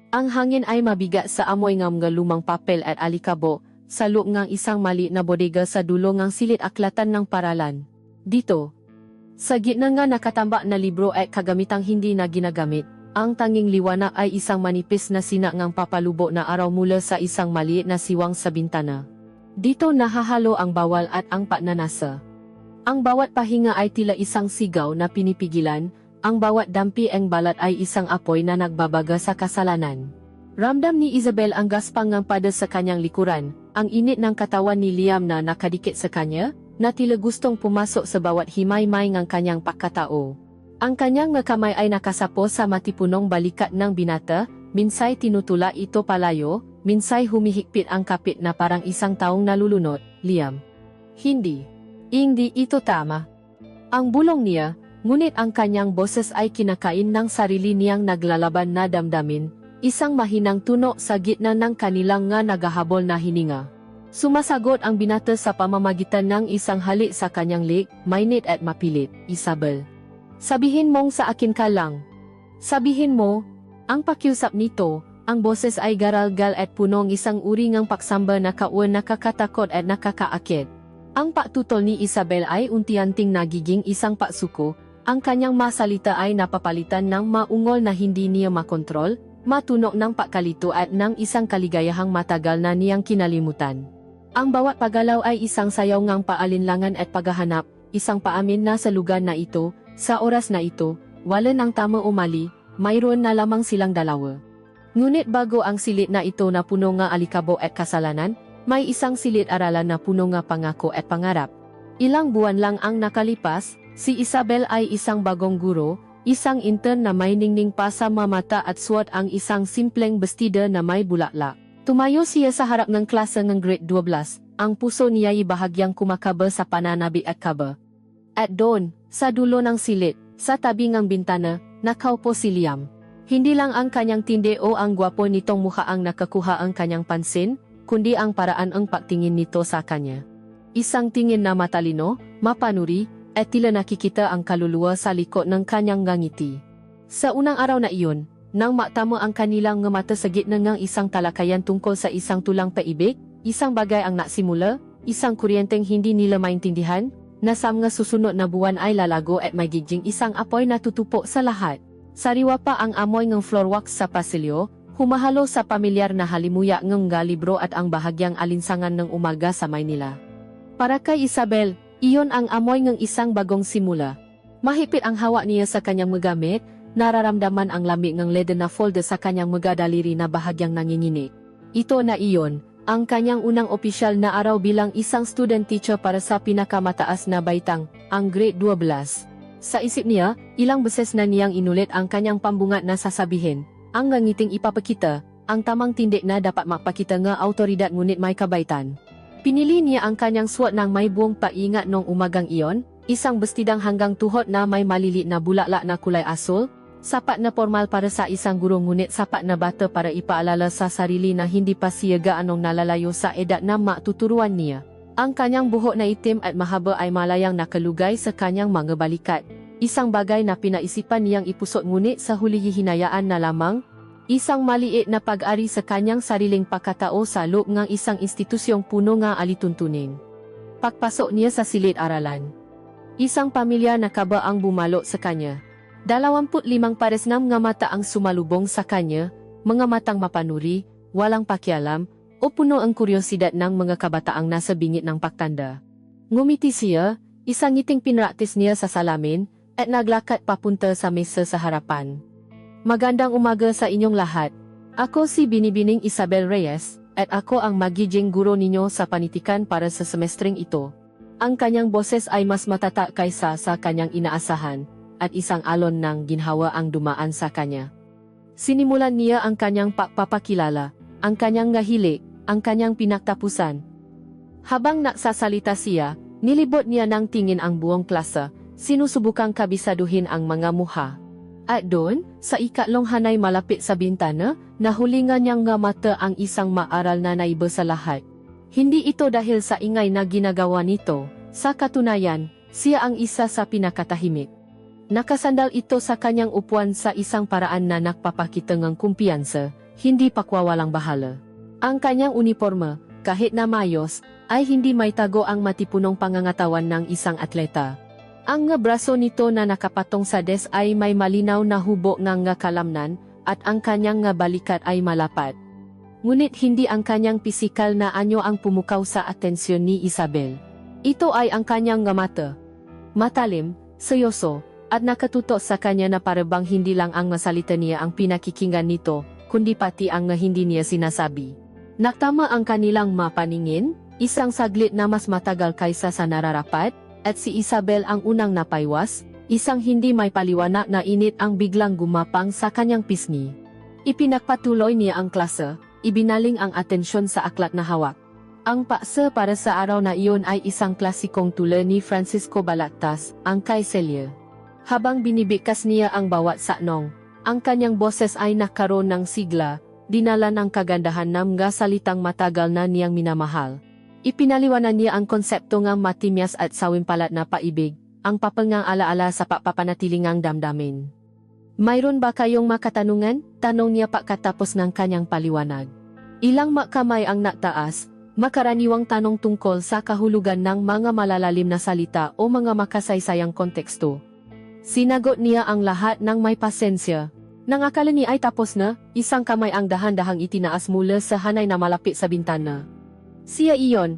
Ang hangin ay mabigat sa amoy ng mga lumang papel at alikabo, sa loob ng isang maliit na bodega sa dulo ng silid aklatan ng paralan. Dito, sa gitna nga nakatambak na libro at kagamitang hindi na ginagamit, ang tanging liwanag ay isang manipis na sina ng papalubo na araw mula sa isang maliit na siwang sa bintana. Dito nahahalo ang bawal at ang pagnanasa. Ang bawat pahinga ay tila isang sigaw na pinipigilan, ang bawat dampi ang balat ay isang apoy na nagbabaga sa kasalanan. Ramdam ni Isabel ang gaspang ng pada sa kanyang likuran, ang init ng katawan ni Liam na nakadikit sa kanya, na tila gustong pumasok sa bawat himay-may ng kanyang pagkatao. Ang kanyang mga kamay ay nakasapo sa matipunong balikat ng binata, minsay tinutula ito palayo, minsay humihigpit ang kapit na parang isang taong nalulunod. Liam. Hindi ito tama. Ang bulong niya, ngunit ang kanyang boses ay kinakain ng sarili niyang naglalaban na damdamin, isang mahinang tunog sa gitna ng kanilang nga nagahabol na hininga. Sumasagot ang binata sa pamamagitan ng isang halik sa kanyang leg, mainit at mapilit. Isabel. Sabihin mong sa akin ka lang. Sabihin mo, ang pakiusap nito, ang boses ay garalgal at punong isang uri ng paksamba na kawan nakakatakot at nakakaakit. Ang pagtutol ni Isabel ay unti-unting nagiging isang pagsuko, ang kanyang masalita ay napapalitan ng maungol na hindi niya makontrol, matunok ng pagkalito at ng isang kaligayahang matagal na niyang kinalimutan. Ang bawat paggalaw ay isang sayaw ng paalinlangan at paghahanap, isang paamin na sa lugar na ito, sa oras na ito, wala ng tama o mali, mayroon na lamang silang dalawa. Ngunit bago ang silid na ito na puno nga alikabo at kasalanan, may isang silid-aralan na puno nga pangako at pangarap. Ilang buwan lang ang nakalipas, si Isabel ay isang bagong guro, isang intern na may ningning pa sa mamata at suot ang isang simpleng bestida na may bulaklak. Tumayo siya sa harap ng klase ng grade 12, ang puso niya ay bahagyang kumakaba sa pananabi at kaba. At doon, sa dulo ng silid, sa tabi ng bintana, nakaupo si Liam. Hindi lang ang kanyang tindi o ang gwapo nitong mukha ang nakakuha ang kanyang pansin, kundi ang paraan ang pagtingin nito sa kanya. Isang tingin na matalino, mapanuri, at tila nakikita ang kaluluwa sa likod ng kanyang ngangiti. Sa unang araw na iyon, nang matamo ang kanilang nga mata sa gitna ng isang talakayan tungkol sa isang tulang paibig, isang bagay ang nasimula, isang kuryenteng hindi nila maintindihan, na sa mga susunod na buwan ay lalago at magiging isang apoy na tutupo sa lahat. Sariwa pa ang amoy ng floor wax sa pasilyo, humahalo sa pamilyar na halimuyak ng libro at ang bahagyang alinsangan ng umaga sa Maynila. Para kay Isabel, iyon ang amoy ng isang bagong simula. Mahipit ang hawak niya sa kanyang magamit, nararamdaman ang lamig ng leden na folder sa kanyang magadaliri na bahagyang nanginginig. Ito na iyon, ang kanyang unang opisyal na araw bilang isang student teacher para sa pinakamataas na baitang, ang grade 12. Sa isip niya, ilang beses na niyang inulit ang kanyang pambungat na sasabihin, ang ngangiting ipapakita, ang tamang tindig na dapat mapakita nga autoridad ngunit may kabaitan. Pinili niya ang kanyang suot ng may buong paingat nung umagang iyon, isang bestidang hanggang tuhod na may malilit na bulaklak na kulay asul, sapat na formal para sa isang guro ngunit sapat na bata para ipaalala sa sarili na hindi pa siya gaanong nalalayo sa edad na matuturuan niya. Ang kanyang buhok na itim at mahaba ay malayang nakalugay sa kanyang mga balikat. Isang bagay na pinaisipan niyang ipusot ngunit sa huli hinayaan na lamang, isang maliit na pag-ari sa kanyang sariling pagkatao sa loob ng isang institusyong puno nga alituntunin. Pagpasok niya sa silid-aralan. Isang pamilya na kaba ang bumalo sa kanya. 25 pares ng mga mata ang sumalubong sa kanya, mga matang mapanuri, walang pakialam, o puno ang kuryosidad ng mga kabataang nasa bingit ng pagtanda. Ngumiti siya, isang ngiting pinraktis niya sa salamin, at naglakad papunta sa mesa sa harapan. Magandang umaga sa inyong lahat. Ako si Binibining Isabel Reyes, at ako ang magiging guro ninyo sa panitikan para sa semestreng ito. Ang kanyang boses ay mas matata kaysa sa kanyang inaasahan, at isang alon ng ginhawa ang dumaan sa kanya. Sinimulan niya ang kanyang pagpapakilala, ang kanyang ngahili, ang kanyang pinagtapusan. Habang nagsasalita siya, nilibot niya ng tingin ang buong klase, sinusubukang kabisaduhin ang mga mukha. At doon, sa ikatlong hanay malapit sa bintana, nahulingan niyang nga mata ang isang maaral na naiba sa lahat. Hindi ito dahil sa ingay na ginagawa nito, sa katunayan, siya ang isa sa pinakatahimik. Nakasandal ito sa kanyang upuan sa isang paraan na nagpapakita ng kumpiyansa, hindi pakwawalang bahala. Ang kanyang uniforme, kahit na mayos, ay hindi may tago ang matipunong pangangatawan ng isang atleta. Ang nga braso nito na nakapatong sa des ay may malinaw na hubo nga kalamnan, at ang kanyang nga balikat ay malapat. Ngunit hindi ang kanyang pisikal na anyo ang pumukaw sa atensyon ni Isabel. Ito ay ang kanyang nga mata. Matalim, seryoso, at nakatuto sa kanya na parabang hindi lang ang masalita niya ang pinakikinggan nito, kundi pati ang nga hindi niya sinasabi. Naktama ang kanilang mapaningin, isang saglit na mas matagal kaysa sa nararapat, at si Isabel ang unang napaywas, isang hindi may paliwanag na init ang biglang gumapang sa kanyang pisngi. Ipinagpatuloy niya ang klase, ibinaling ang atensyon sa aklat na hawak. Ang paksa para sa araw na iyon ay isang klasikong tula ni Francisco Balagtas, ang kay Celia. Habang binibikas niya ang bawat saknong, ang kanyang boses ay nakaroon ng sigla, dinala ng kagandahan ng mga salitang matagal na niyang minamahal. Ipinaliwanan niya ang konsepto ng matimyas at sawimpalat na paibig, ang papangang alaala sa papapanatilingang damdamin. Mayroon ba kayong makatanungan? Tanong niya pagkatapos ng kanyang paliwanag. Ilang makamay ang nataas, makaraniwang tanong tungkol sa kahulugan ng mga malalalim na salita o mga makasaysayang konteksto. Sinagot niya ang lahat ng may pasensya. Nang akala niya ay tapos na, isang kamay ang dahan-dahang itinaas mula sa hanay na malapit sa bintana. Siya iyon.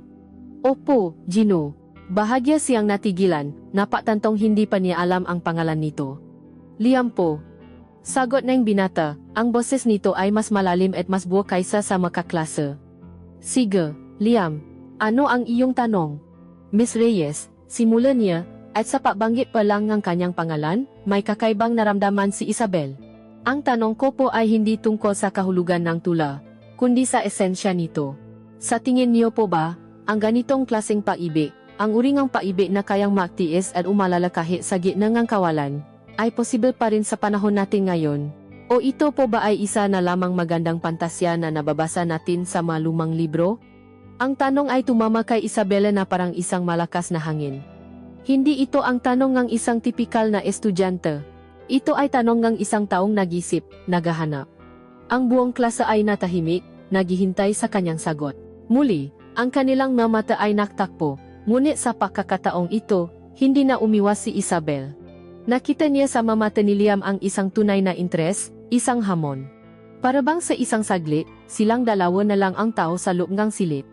Opo, Gino. Bahagya siyang natigilan, napatantong hindi pa niya alam ang pangalan nito. Liam po. Sagot ng binata, ang boses nito ay mas malalim at mas buo kaysa sa makaklase. Sige, Liam. Ano ang iyong tanong? Miss Reyes, simula niya, at sa pagbanggit pa lang ng kanyang pangalan, may kakaibang naramdaman si Isabel. Ang tanong ko po ay hindi tungkol sa kahulugan ng tula, kundi sa esensya nito. Sa tingin niyo po ba, ang ganitong klaseng pag-ibig, ang uringang pag-ibig na kayang magtiis at umalala kahit sa gitna ng kawalan, ay posible pa rin sa panahon natin ngayon? O ito po ba ay isa na lamang magandang pantasya na nababasa natin sa mga lumang libro? Ang tanong ay tumama kay Isabela na parang isang malakas na hangin. Hindi ito ang tanong ng isang tipikal na estudyante. Ito ay tanong ng isang taong nag-isip, naghahanap. Ang buong klase ay natahimik, naghihintay sa kanyang sagot. Muli, ang kanilang mga mata ay naktakpo, ngunit sa pagkakataong ito, hindi na umiwas si Isabel. Nakita niya sa mamata ni Liam ang isang tunay na interes, isang hamon. Parabang sa isang saglit, silang dalawa na lang ang tao sa loob ng silid.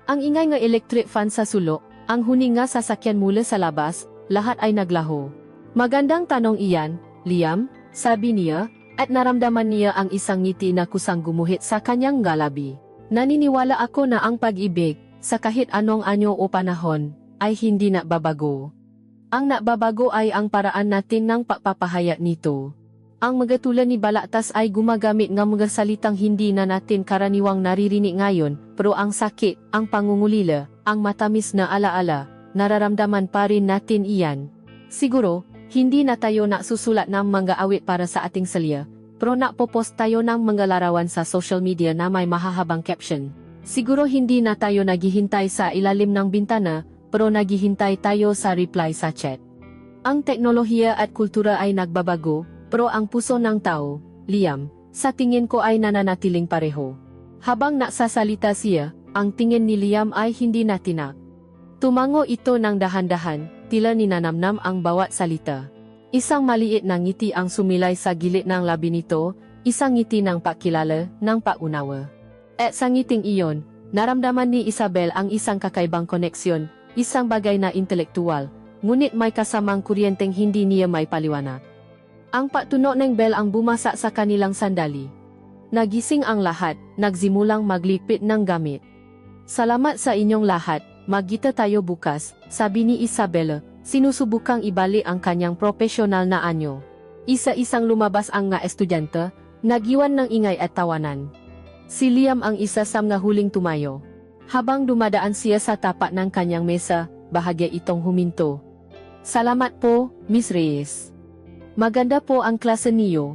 Ang ingay ng electric fan sa sulok, ang huninga sa sasakyan mula sa labas, lahat ay naglaho. Magandang tanong iyan, Liam, sabi niya, at naramdaman niya ang isang ngiti na kusang gumuhit sa kanyang ngalabi. Naniniwala ako na ang pag-ibig, sa kahit anong anyo o panahon, ay hindi nababago. Ang nababago ay ang paraan natin ng pagpapahayag nito. Ang mga tula ni Balagtas ay gumagamit ng mga salitang hindi na natin karaniwang naririnig ngayon, pero ang sakit, ang pangungulila, ang matamis na alaala, nararamdaman pa rin natin iyan. Siguro, hindi na tayo nasusulat ng mga awit para sa ating salya, pero napopost tayo ng mga larawan sa social media na may mahahabang caption. Siguro hindi na tayo naghihintay sa ilalim ng bintana, pero naghihintay tayo sa reply sa chat. Ang teknolohiya at kultura ay nagbabago, pero ang puso ng tao, Liam, sa tingin ko ay nananatiling pareho. Habang nagsasalita siya, ang tingin ni Liam ay hindi natinak. Tumango ito ng dahan-dahan, tila ninanamnam ang bawat salita. Isang maliit na ngiti ang sumilay sa gilid ng labi nito, isang ngiti ng pakilala, ng paunawa. At sa ngiting iyon, naramdaman ni Isabel ang isang kakaibang koneksyon, isang bagay na intelektual, ngunit may kasamang kuryenteng hindi niya may paliwanag. Ang patunog ng bell ang bumasa sa kanilang sandali. Nagising ang lahat, nagsimulang maglipit ng gamit. Salamat sa inyong lahat, magkita tayo bukas, sabi ni Isabel, sinusubukang ibalik ang kanyang profesional na anyo. Isa-isang lumabas ang nga estudyante, nagiwan ng ingay at tawanan. Si Liam ang isa sa mga huling tumayo. Habang dumadaan siya sa tapat ng kanyang mesa, bahagya itong huminto. Salamat po, Miss Reyes. Maganda po ang klase niyo.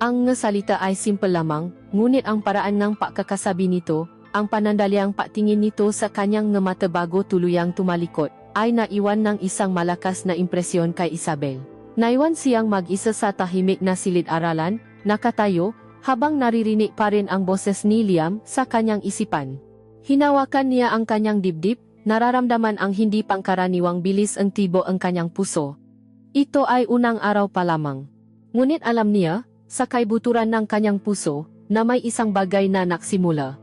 Ang nga salita ay simple lamang, ngunit ang paraan ng pagkakasabi nito, ang panandaliang patingin nito sa kanyang nga mata bago tuluyang tumalikod, ay naiwan ng isang malakas na impresyon kay Isabel. Naiwan siyang mag-isa sa tahimik na silid-aralan, nakatayo, habang naririnig pa rin ang boses ni Liam sa kanyang isipan. Hinawakan niya ang kanyang dibdib, nararamdaman ang hindi pangkaraniwang bilis ang tibo ang kanyang puso. Ito ay unang araw pa lamang. Ngunit alam niya, sa kaibuturan ng kanyang puso, na may isang bagay na naksimula.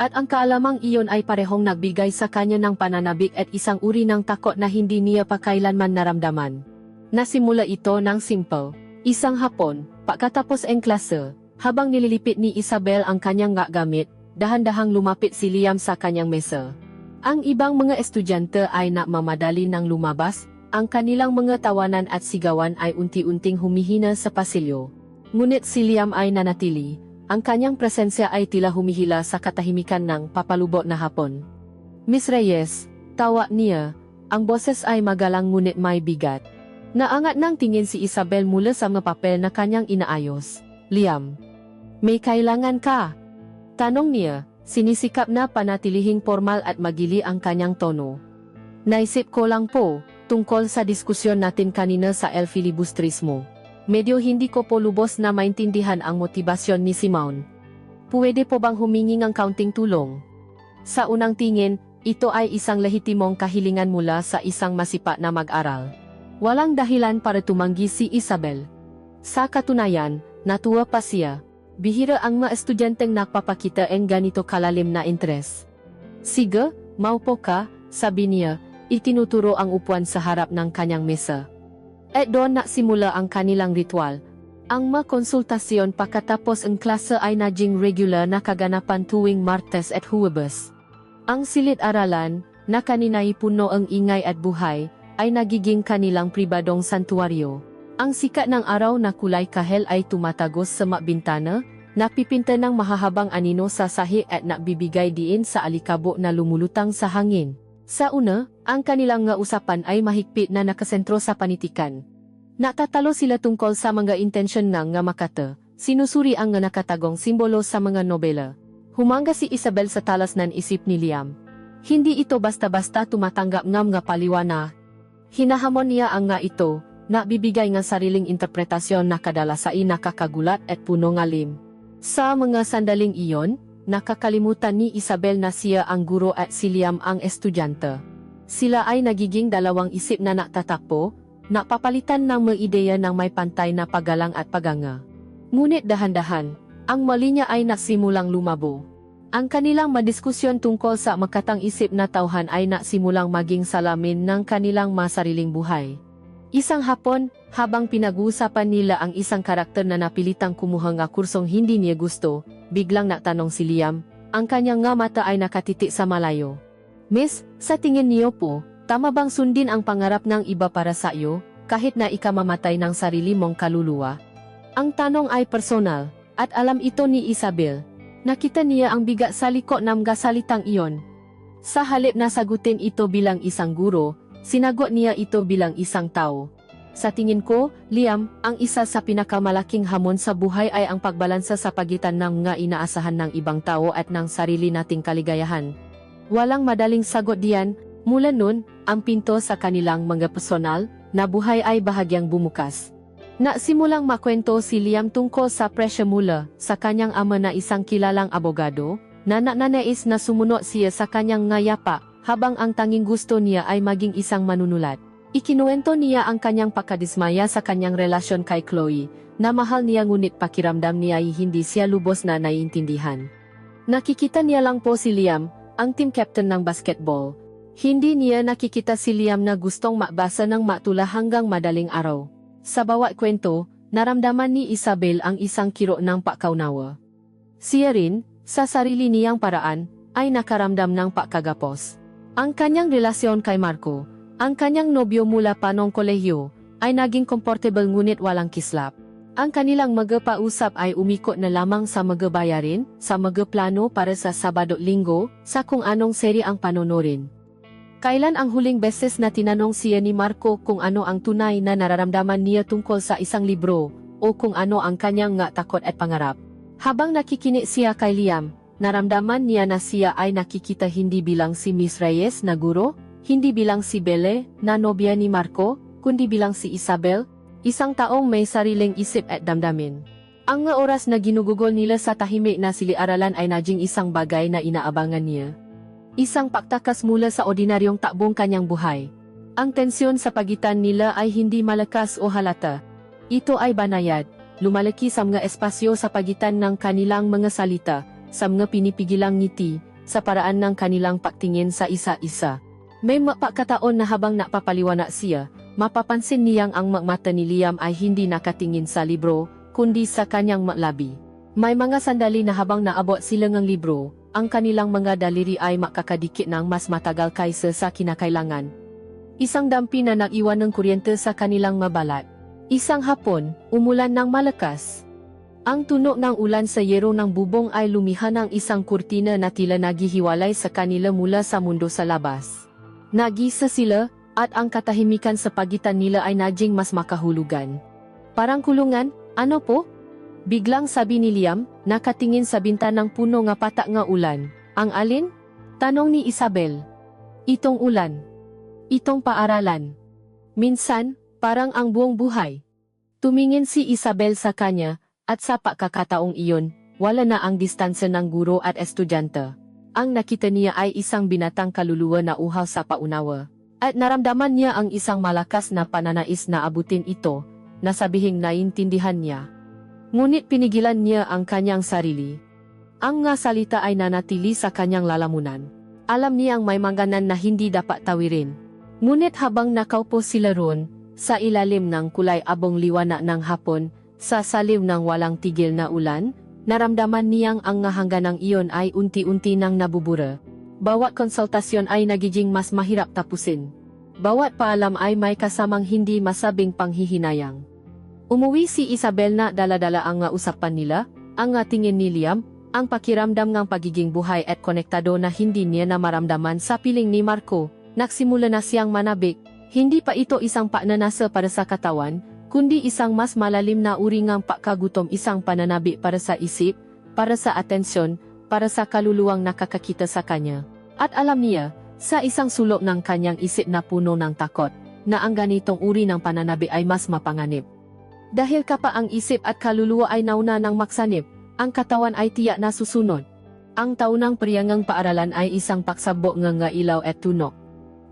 At ang kaalamang iyon ay parehong nagbigay sa kanya ng pananabik at isang uri ng takot na hindi niya pa kailanman naramdaman. Nasimula ito ng simple. Isang hapon, pagkatapos ang klase, habang nililipit ni Isabel ang kanyang gamit, dahan-dahang lumapit si Liam sa kanyang mesa. Ang ibang mga estudyante ay nagmamadali ng lumabas, ang kanilang mga tawanan at sigawan ay unti-unting humihina sa pasilyo. Ngunit si Liam ay nanatili, ang kanyang presensya ay tila humihila sa katahimikan ng papalubot na hapon. Miss Reyes, tawa niya, ang boses ay magalang ngunit may bigat. Naangat ng tingin si Isabel mula sa mga papel na kanyang inaayos. Liam, may kailangan ka? Tanong niya, sinisikap na panatilihing formal at magili ang kanyang tono. Naisip ko lang po, tungkol sa diskusyon natin kanina sa El Filibustrismo. Medyo hindi ko po lubos na maintindihan ang motibasyon ni Simone. Pwede po bang humingi ng kaunting tulong? Sa unang tingin, ito ay isang lehitimong kahilingan mula sa isang masipa na mag-aral. Walang dahilan para tumanggi si Isabel. Sa katunayan, natuwa pa siya. Bihira ang mga estudyanteng nakpapakita ng ganito kalalim na interes. Sige, maupo ka, sabi niya, itinuturo ang upuan sa harap ng kanyang mesa. At doon nagsimula ang kanilang ritual. Ang mga konsultasyon pagkatapos ang klase ay naging regular na kaganapan tuwing Martes at Huwebes. Ang silid-aralan, na kanina'y puno ang ingay at buhay, ay nagiging kanilang pribadong santuaryo. Ang sikat ng araw na kulay kahel ay tumatagos sa mga bintana, napipinta ng mahahabang anino sa sahig at nagbibigay diin sa alikabo na lumulutang sa hangin. Sa una, ang kanilang nga usapan ay mahigpit na nakasentro sa panitikan. Natatalo sila tungkol sa mga intensyon ng nga makata, sinusuri ang nga nakatagong simbolo sa mga nobela. Humanga si Isabel sa talas ng isip ni Liam. Hindi ito basta-basta tumatanggap ng nga paliwana. Hinahamon niya ang nga ito, nabibigay ng sariling interpretasyon na kadalasay nakakagulat at puno ng lim. Sa mga sandaling iyon, nakakalimutan ni Isabel na siya ang guro at si Liam ang estudyante. Sila ay nagiging dalawang isip na natatakpo, napapalitan ng mga ideya ng may pantay na paggalang at paganga. Ngunit dahan-dahan, ang mali niya ay nasimulang lumabo. Ang kanilang madiskusyon tungkol sa makatang isip na tauhan ay nasimulang maging salamin ng kanilang masariling buhay. Isang hapon, habang pinag-uusapan nila ang isang karakter na napilitang kumuha nga kursong hindi niya gusto, biglang natanong si Liam, ang kanyang nga mata ay nakatiti sa malayo. Miss, sa tingin niyo po, tama bang sundin ang pangarap ng iba para sa iyo, kahit na ikamamatay ng sarili mong kaluluwa? Ang tanong ay personal, at alam ito ni Isabel. Nakita niya ang bigat sa liko ng salitang iyon. Sa halip na sagutin ito bilang isang guro, sinagot niya ito bilang isang tao. Sa tingin ko, Liam, ang isa sa pinakamalaking hamon sa buhay ay ang pagbalansa sa pagitan ng nga inaasahan ng ibang tao at ng sarili nating kaligayahan. Walang madaling sagot diyan, mula nun, ang pinto sa kanilang mga personal na buhay ay bahagyang bumukas. Nasimulang makwento si Liam tungkol sa presya mula sa kanyang ama na isang kilalang abogado, na nananais na sumunod siya sa kanyang ngayapa, habang ang tanging gusto niya ay maging isang manunulat. Ikinuwento niya ang kanyang pagkadismaya sa kanyang relasyon kay Chloe, na mahal niya ngunit pakiramdam niya ay hindi siya lubos na naiintindihan. Nakikita niya lang po si Liam, ang team captain ng basketball. Hindi niya nakikita si Liam na gustong makbasa ng matula hanggang madaling araw. Sa bawat kwento, naramdaman ni Isabel ang isang kiro ng pakaunawa. Siya rin, sa sarili niyang paraan, ay nakaramdam ng pakagapos. Ang kanyang relasyon kay Marco, ang kanyang nobyo mula pa noong kolehiyo, ay naging comfortable ngunit walang kislap. Ang kanilang magapausap ay umikot na lamang sa magabayarin, sa magaplano para sa Sabado-Linggo, sa kung anong seri ang panonorin. Kailan ang huling beses na tinanong siya ni Marco kung ano ang tunay na nararamdaman niya tungkol sa isang libro, o kung ano ang kanyang nga takot at pangarap? Habang nakikinig siya kay Liam, naramdaman niya na siya ay nakikita hindi bilang si Miss Reyes na guro, hindi bilang si Belle, na nobya ni Marco, kundi bilang si Isabel, isang taong may sariling isip at damdamin. Ang nga oras na ginugugol nila sa tahimik na silid-aralan ay naging isang bagay na inaabangan niya. Isang pagtakas mula sa ordinaryong takbong kanyang buhay. Ang tensyon sa pagitan nila ay hindi malakas o halata. Ito ay banayad, lumalaki sa mga espasyo sa pagitan ng kanilang mga salita, sa mga pinipigilang ngiti, sa paraan ng kanilang pagtingin sa isa-isa. May mapakataon na habang napapaliwanag siya, mapapansin niyang ang mata ni Liam ay hindi nakatingin sa libro, kundi sa kanyang labi. May mga sandali na habang naabot sila ng libro, ang kanilang mga daliri ay makakadikit ng mas matagal kaysa sa kinakailangan. Isang dampi na nag-iwan ng kuryente sa kanilang mabalat. Isang hapon, umulan ng malakas. Ang tunog ng ulan sa yero ng bubong ay lumihan ng isang kurtina na tila naghihiwalay sa kanila mula sa mundo sa labas. Nagisa sila, at ang katahimikan sa pagitan nila ay naging mas makahulugan. Parang kulungan, ano po? Biglang sabi ni Liam, nakatingin sa bintanang puno nga patak nga ulan. Ang alin? Tanong ni Isabel. Itong ulan. Itong paaralan. Minsan, parang ang buong buhay. Tumingin si Isabel sa kanya, at sa pagkakataong iyon, wala na ang distansya ng guro at estudyante. Ang nakita niya ay isang binatang kaluluwa na uhaw sa paunawa. At naramdaman niya ang isang malakas na pananais na abutin ito, na sabihing naiintindihan niya. Ngunit pinigilan niya ang kanyang sarili. Ang nga salita ay nanatili sa kanyang lalamunan. Alam niyang may mangganan na hindi dapat tawirin. Ngunit habang nakaupo sila roon, sa ilalim ng kulay abong liwanag ng hapon, sa saliw ng walang tigil na ulan, naramdaman niyang ang nga hangganang iyon ay unti-unti nang nabubura. Bawat konsultasyon ay nagiging mas mahirap tapusin. Bawat paalam ay may kasamang hindi masabing panghihinayang. Umuwi si Isabel na dala-dala ang nga usapan nila, ang nga tingin ni Liam, ang pakiramdam ng pagiging buhay at konektado na hindi niya na maramdaman sa piling ni Marco. Nagsimula na siyang manabik, hindi pa ito isang pagnanasa para sa katawan, kundi isang mas malalim na uri ng pagkagutom, isang pananabi para sa isip, para sa atensyon, para sa kaluluwang nakakakita sa kanya. At alam niya, sa isang sulok ng kanyang isip na puno ng takot, na ang ganitong uri ng pananabi ay mas mapanganib. Dahil kapag ang isip at kaluluwa ay nauna ng maksanib, ang katawan ay tiyak na susunod. Ang taunang priyangang paaralan ay isang pagsabok nga ilaw at tunok.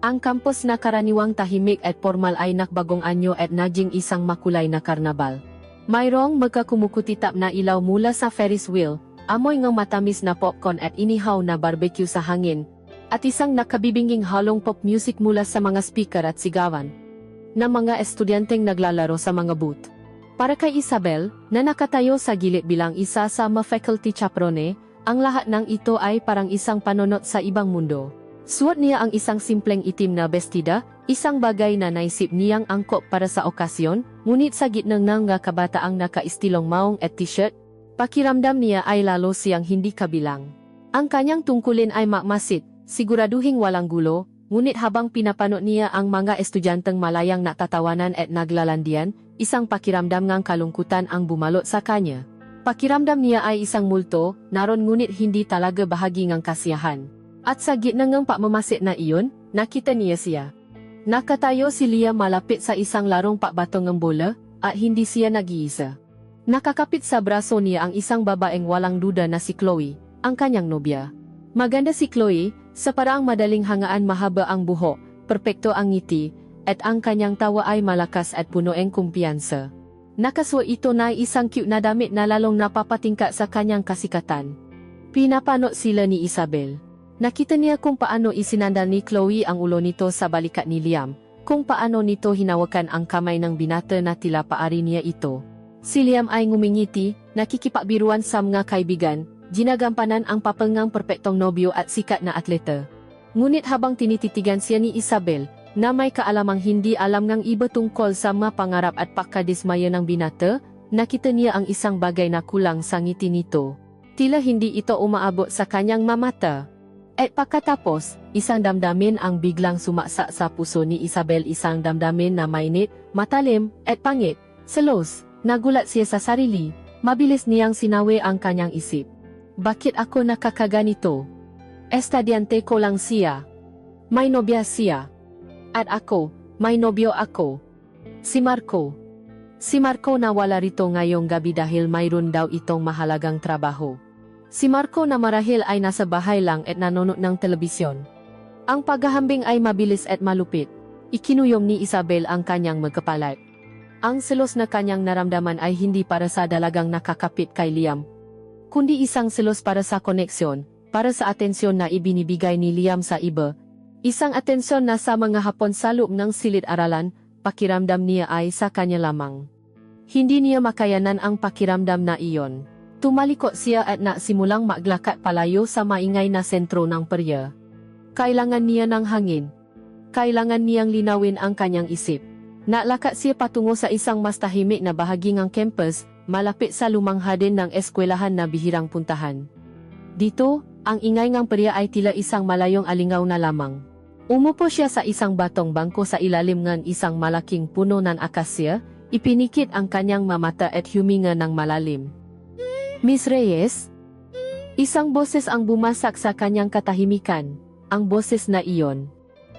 Ang campus na karaniwang tahimik at formal ay nakbagong anyo at naging isang makulay na karnabal. Mayroong magkakumukutitap na ilaw mula sa Ferris wheel, amoy ng matamis na popcorn at inihaw na barbecue sa hangin, at isang nakabibinging halong pop music mula sa mga speaker at sigawan na mga estudyanteng naglalaro sa mga booth. Para kay Isabel, na nakatayo sa gilid bilang isa sa mga faculty chaperone, ang lahat ng ito ay parang isang panonot sa ibang mundo. Suot niya ang isang simpleng itim na bestida, isang bagay na naisip niyang angkop para sa okasyon, ngunit sa gitna ng nga kabataang nakaistilong maong at t-shirt, pakiramdam niya ay lalo siyang hindi kabilang. Ang kanyang tungkulin ay makmasid, siguraduhing walang gulo, ngunit habang pinapanood niya ang mga estudyanteng malayang natatawanan at naglalandian, isang pakiramdam ng kalungkutan ang bumalot sa kanya. Pakiramdam niya ay isang multo, naron ngunit hindi talaga bahagi ng kasiyahan. At sa gitna ng pagmamasid na iyon, nakita niya siya. Nakatayo si Liam malapit sa isang larong pakbatong ng bola, at hindi siya nag-iisa. Nakakapit sa braso niya ang isang babaeng walang duda na si Chloe, ang kanyang nobya. Maganda si Chloe, sa paraang madaling hangaan, mahaba ang buhok, perpekto ang ngiti, at ang kanyang tawa ay malakas at punoeng kumpiyansa. Nakasuot ito na isang cute na damit na lalong napapatingka sa kanyang kasikatan. Pinapanood sila ni Isabel. Nakita niya kung paano isinandal ni Chloe ang ulo nito sa balikat ni Liam, kung paano nito hinawakan ang kamay ng binata na tila paari niya ito. Si Liam ay ngumingiti, nakikipagbiruan sa mga kaibigan, ginagampanan ang papangang perpektong nobyo at sikat na atleta. Ngunit habang tinititigan siya ni Isabel, na may kaalamang hindi alam ng iba tungkol sa mga pangarap at pagkadismaya ng binata, nakita niya ang isang bagay na kulang sa ngiti nito. Tila hindi ito umaabot sa kanyang mamata. At pagkatapos, isang damdamin ang biglang sumaksa sa puso ni Isabel, isang damdamin na mainit, matalim, at pangit. Selos, nagulat siya sa sarili, mabilis niyang sinawi ang kanyang isip. Bakit ako nakakaganito? Estudyante ko lang siya. May nobya siya. At ako, may nobyo ako. Si Marco. Si Marco na wala rito ngayong gabi dahil mayroon daw itong mahalagang trabaho. Si Marco na marahil ay nasa bahay lang at nanonood ng telebisyon. Ang paghahambing ay mabilis at malupit. Ikinuyom ni Isabel ang kanyang magkapalat. Ang selos na kanyang naramdaman ay hindi para sa dalagang nakakapit kay Liam, kundi isang selos para sa koneksyon, para sa atensyon na ibinibigay ni Liam sa iba. Isang atensyon na sa mga hapon sa loob ng silid-aralan, pakiramdam niya ay sa kanya lamang. Hindi niya makayanan ang pakiramdam na iyon. Tumalikot siya at nasimulang maglakat palayo sa maingay na sentro ng perya. Kailangan niya ng hangin. Kailangan niyang linawin ang kanyang isip. Naglakad siya patungo sa isang mas tahimik na bahagi ng campus, malapit sa lumang hardin ng eskwelahan na bihirang puntahan. Dito, ang ingay ng perya ay tila isang malayong alingaw na lamang. Umupo siya sa isang batong bangko sa ilalim ng isang malaking puno ng akasya, ipinikit ang kanyang mamata at huminga ng malalim. Miss Reyes? Isang boses ang bumasak sa kanyang katahimikan, ang boses na iyon.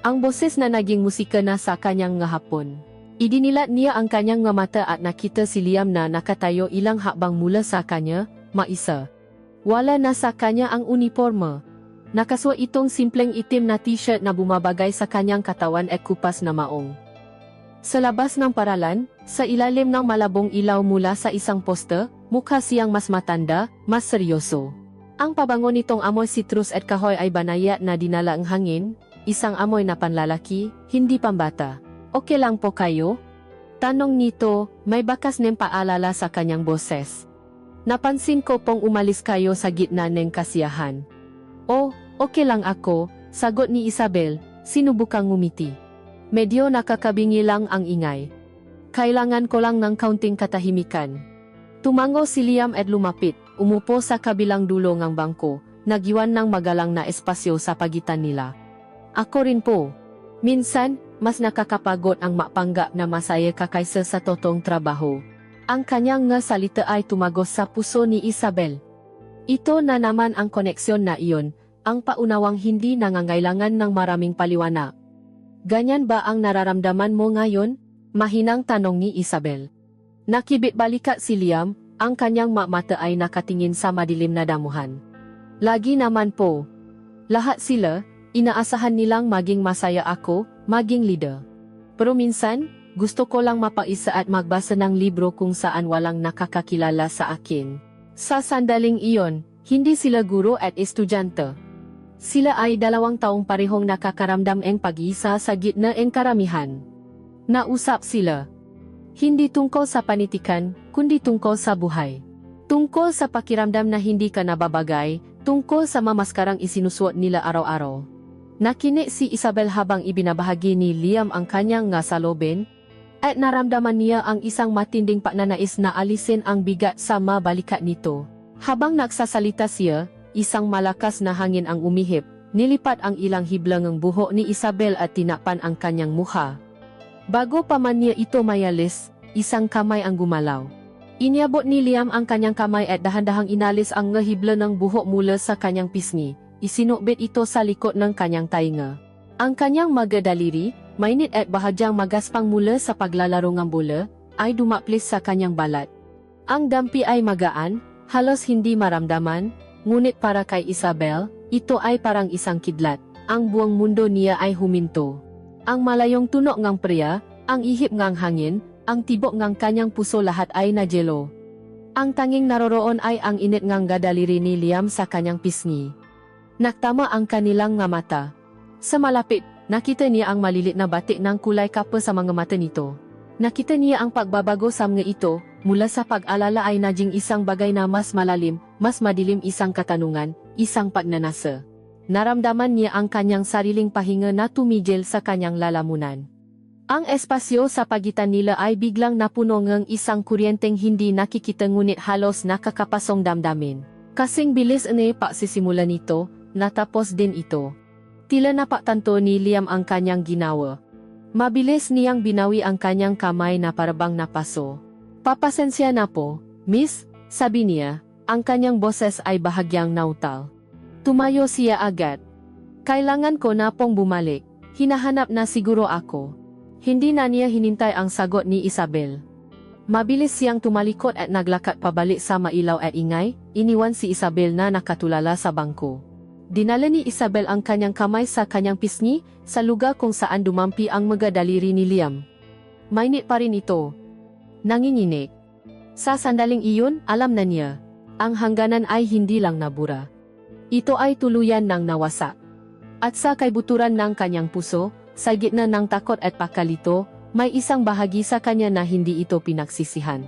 Ang boses na naging musika na sa kanyang ngahapon. Idinilat niya ang kanyang mata at nakita si Liam na nakatayo ilang hakbang mula sa kanya, maisa. Wala na sa kanya ang uniforme. Nakasuot itong simpleng itim na t-shirt na bumabagay sa kanyang katawan at kupas na maong. Sa labas ng paralan, sa ilalim ng malabong ilaw mula sa isang poste, mukha siyang mas matanda, mas seryoso. Ang pabango nitong amoy citrus at kahoy ay banayat na dinala ang hangin, isang amoy na panlalaki, hindi pambata. Okay lang po kayo? Tanong nito, may bakas ng paalala sa kanyang boses. Napansin ko pong umalis kayo sa gitna ng kasiyahan. Oh, okay lang ako, sagot ni Isabel, sinubukang ngumiti. Medyo nakakabingi lang ang ingay. Kailangan ko lang ng kaunting katahimikan. Tumango si Liam at lumapit, umupo sa kabilang dulo ng bangko, nagyuan ng magalang na espasyo sa pagitan nila. Ako rin po. Minsan, mas nakakapagod ang mapanggap na masaya ka kaysa sa totoong trabaho. Ang kanyang nga salita ay tumagos sa puso ni Isabel. Ito na naman ang koneksyon na iyon, ang paunawang hindi nangangailangan ng maraming paliwanag. Ganyan ba ang nararamdaman mo ngayon? Mahinang tanong ni Isabel. Nakibit balikat si Liam, ang kanyang mata ay nakatingin sa madilim na damuhan. Lagi naman po. Lahat sila, inaasahan nilang maging masaya ako, maging leader. Pero minsan, gusto ko lang mapaisa at magbasa ng libro kung saan walang nakakakilala sa akin. Sa sandaling iyon, hindi sila guro at estudyante. Sila ay 2 taong parehong nakakaramdam ng pag-iisa sa gitna ng karamihan. Nausap sila. Hindi tungkol sa panitikan, kundi tungkol sa buhay. Tungkol sa pakiramdam na hindi ka nababagay, tungkol sa mamaskarang isinusuot nila araw-araw. Nakinig si Isabel habang ibinabahagi ni Liam ang kanyang nga salobin, at naramdaman niya ang isang matinding pagnanais na alisin ang bigat sa mabalikat nito. Habang nagsasalita siya, isang malakas na hangin ang umihip, nilipat ang ilang hiblangang buhok ni Isabel at tinapan ang kanyang mukha. Bago pa man niya ito mayalis, isang kamay ang gumalaw. Iniabot ni Liam ang kanyang kamay at dahan-dahang inalis ang ngahibla ng buhok mula sa kanyang pisngi, isinukbit ito sa likod ng kanyang tainga. Ang kanyang magadaliri, mainit at bahagyang magaspang mula sa paglalaro ng bola, ay dumaplis sa kanyang balat. Ang dampi ay magaan, halos hindi maramdaman, ngunit para kay Isabel, ito ay parang isang kidlat. Ang buong mundo niya ay huminto. Ang malayong tunog ng priya, ang ihip ng hangin, ang tibok ng kanyang puso lahat ay najelo. Ang tanging naroroon ay ang init ng gadaliri ni Liam sa kanyang pisngi. Naktama ang kanilang nga mata. Sa malapit, nakita niya ang malilit na batik ng kulay kapwa sa mga mata nito. Nakita niya ang pagbabago sa mga ito, mula sa pag-alala ay naging isang bagay na mas malalim, mas madilim, isang katanungan, isang pagnanasa. Naramdaman niya ang kanyang sariling pahinga na tumigil sa kanyang lalamunan. Ang espasyo sa pagitan nila ay biglang napuno ng isang kuryenteng hindi nakikita ngunit halos nakakapasong damdamin. Kasing bilis ni pagsisimula nito, natapos din ito. Tila napaktanto ni Liam ang kanyang ginawa. Mabilis niyang binawi ang kanyang kamay na parabang napaso. Papasensya na po, miss, sabi niya, ang kanyang boses ay bahagyang nautal. Tumayo siya agad. Kailangan ko na pong bumalik, hinahanap na siguro ako. Hindi na niya hinintay ang sagot ni Isabel. Mabilis siyang tumalikod at naglakad pabalik sa mailaw at ingay, iniwan si Isabel na nakatulala sa bangko. Dinala ni Isabel ang kanyang kamay sa kanyang pisngi, sa lugar kung saan dumampi ang mga daliri ni Liam. Mainit pa rin ito. Nanginginig. Sa sandaling iyon, alam na niya. Ang hangganan ay hindi lang nabura. Ito ay tuluyan ng nawasak. At sa kaibuturan ng kanyang puso, sa gitna ng takot at pakalito, may isang bahagi sa kanya na hindi ito pinagsisihan.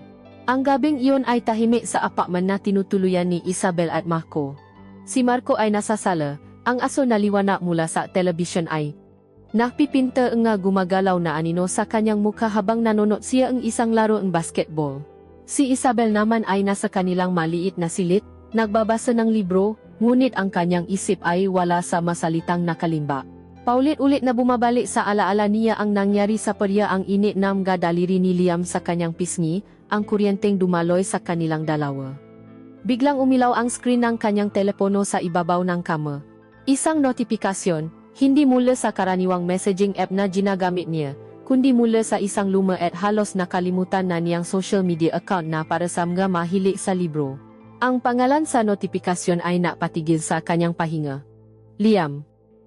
Ang gabing iyon ay tahimik sa apartment na tinutuluyan ni Isabel at Marco. Si Marco ay nasa sala, ang aso na liwanag mula sa telebisyon ay nakpipinta nga gumagalaw na anino sa kanyang mukha habang nanonood siya ang isang laro ng basketball. Si Isabel naman ay nasa kanilang maliit na silid, nagbabasa ng libro, ngunit ang kanyang isip ay wala sa masalitang nakalimba. Paulit-ulit na bumabalik sa alaala niya ang nangyari sa perya ang init na mga daliri ni Liam sa kanyang pisngi, ang kuryenteng dumaloy sa kanilang dalawa. Biglang umilaw ang screen ng kanyang telepono sa ibabaw ng kama. Isang notifikasyon, hindi mula sa karaniwang messaging app na ginagamit niya, kundi mula sa isang luma at halos nakalimutan na niyang social media account na para sa mga mahilig sa libro. Ang pangalan sa notifikasyon ay napatigil sa kanyang pahinga. Liam.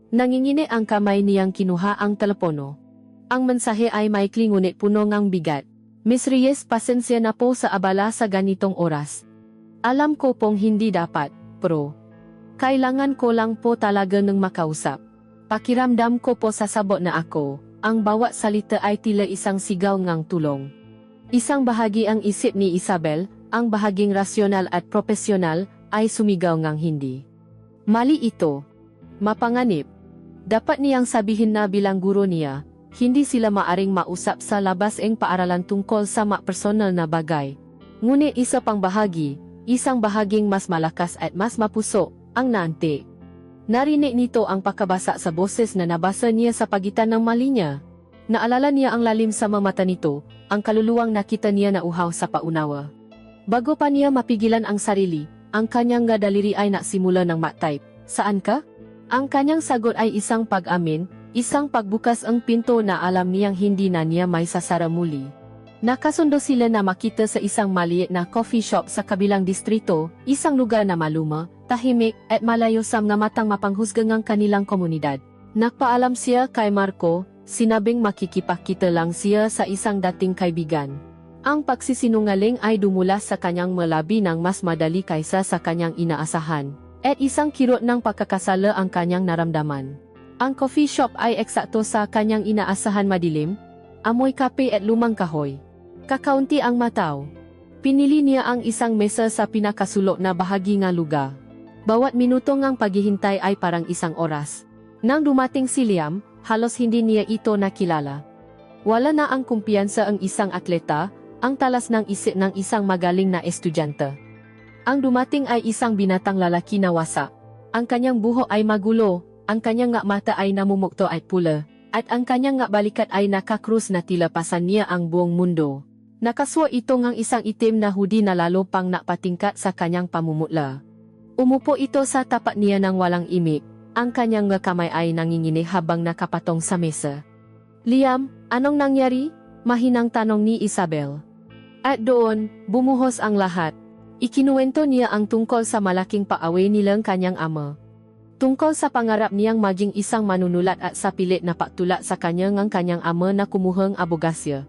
Nangingini ang kamay niyang kinuha ang telepono. Ang mensahe ay maikli ngunit puno ngang bigat. Miss Reyes, pasensya na po sa abala sa ganitong oras. Alam ko pong hindi dapat, pero kailangan ko lang po talaga ng makausap. Pakiramdam ko po sasabot na ako, ang bawat salita ay tila isang sigaw ngang tulong. Isang bahagi ang isip ni Isabel, ang bahaging rasyonal at propesyonal, ay sumigaw ngang hindi. Mali ito. Mapanganib. Dapat niyang sabihin na bilang guro niya, hindi sila maaring mausap sa labas ng paaralan tungkol sa personal na bagay. Ngunit isa pang bahagi, isang bahaging mas malakas at mas mapuso, ang naanti. Narinig nito ang pakabasa sa boses na nabasa niya sa pagitan ng mali niya. Naalala niya ang lalim sa mga mata nito, ang kaluluwang nakita niya na uhaw sa paunawa. Bago pa niya mapigilan ang sarili, ang kanyang daliri ay nasimula ng ma-type. Saan ka? Ang kanyang sagot ay isang pag-amin, isang pagbukas ang pinto na alam niyang hindi na niya may sasara muli. Nakasundo sila na makita sa isang maliit na coffee shop sa kabilang distrito, isang lugar na maluma, tahimik, at malayo sa mga matang mapanghusgang ang kanilang komunidad. Nagpaalam siya kay Marco, sinabing makikipagkita lang siya sa isang dating kaibigan. Ang pagsisinungaling ay dumulas sa kanyang malabi ng mas madali kaysa sa kanyang inaasahan. At isang kirot ng pagkakasala ang kanyang naramdaman. Ang coffee shop ay eksakto sa kanyang inaasahan madilim, amoy kape at lumang kahoy. Kakaunti ang mataw. Pinili niya ang isang mesa sa pinakasulok na bahagi ng lugar. Bawat minuto ngang paghihintay ay parang isang oras. Nang dumating si Liam, halos hindi niya ito nakilala. Wala na ang kumpiyansa ang isang atleta, ang talas ng isip ng isang magaling na estudyante. Ang dumating ay isang binatang lalaki na wasak. Ang kanyang buhok ay magulo, ang kanyang nga mata ay namumukto at pula, at ang kanyang nga balikat ay nakakrus na tila pasan niya ang buong mundo. Nakaswa ito ngang isang itim na hoodie na lalo pang napatingkat sa kanyang pamumutla. Umupo ito sa tapat niya ng walang imik, ang kanyang nga kamay ay nanginginig habang nakapatong sa mesa. Liam, anong nangyari? Mahinang tanong ni Isabel. At doon, bumuhos ang lahat. Ikinuwento niya ang tungkol sa malaking paaway nilang kanyang ama. Tungkol sa pangarap niyang maging isang manunulat at sa pilit na pagtulak sa kanyang ama na kumuhang abogasya.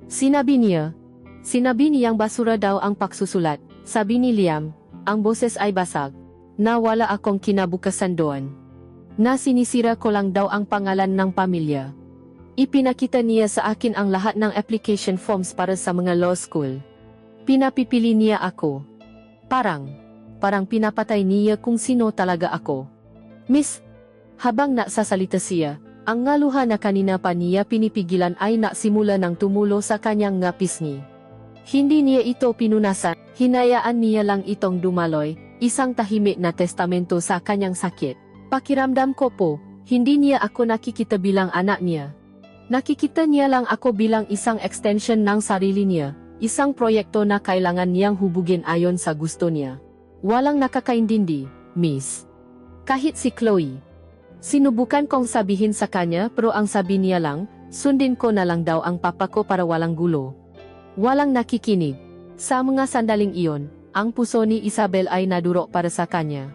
Sinabi niyang basura daw ang pagsusulat, sabi ni Liam, ang boses ay basag. Na wala akong kinabukasan doon. Na sinisira ko lang daw ang pangalan ng pamilya. Ipinakita niya sa akin ang lahat ng application forms para sa mga law school. Pinapipili niya ako. Parang pinapatay niya kung sino talaga ako. Miss, habang nagsasalita siya, ang ngaluha na kanina pa niya pinipigilan ay nasimula ng tumulo sa kanyang nga pisngi. Hindi niya ito pinunasan, hinayaan niya lang itong dumaloy, isang tahimik na testamento sa kanyang sakit. Pakiramdam ko po, hindi niya ako nakikita bilang anak niya. Nakikita niya lang ako bilang isang extension ng sarili niya. Isang proyekto na kailangan niyang hubugin ayon sa gusto niya. Walang nakakaintindi, miss. Kahit si Chloe. Sinubukan kong sabihin sa kanya pero ang sabi niya lang, sundin ko na lang daw ang papa ko para walang gulo. Walang nakikinig. Sa mga sandaling iyon, ang puso ni Isabel ay nadurok para sa kanya.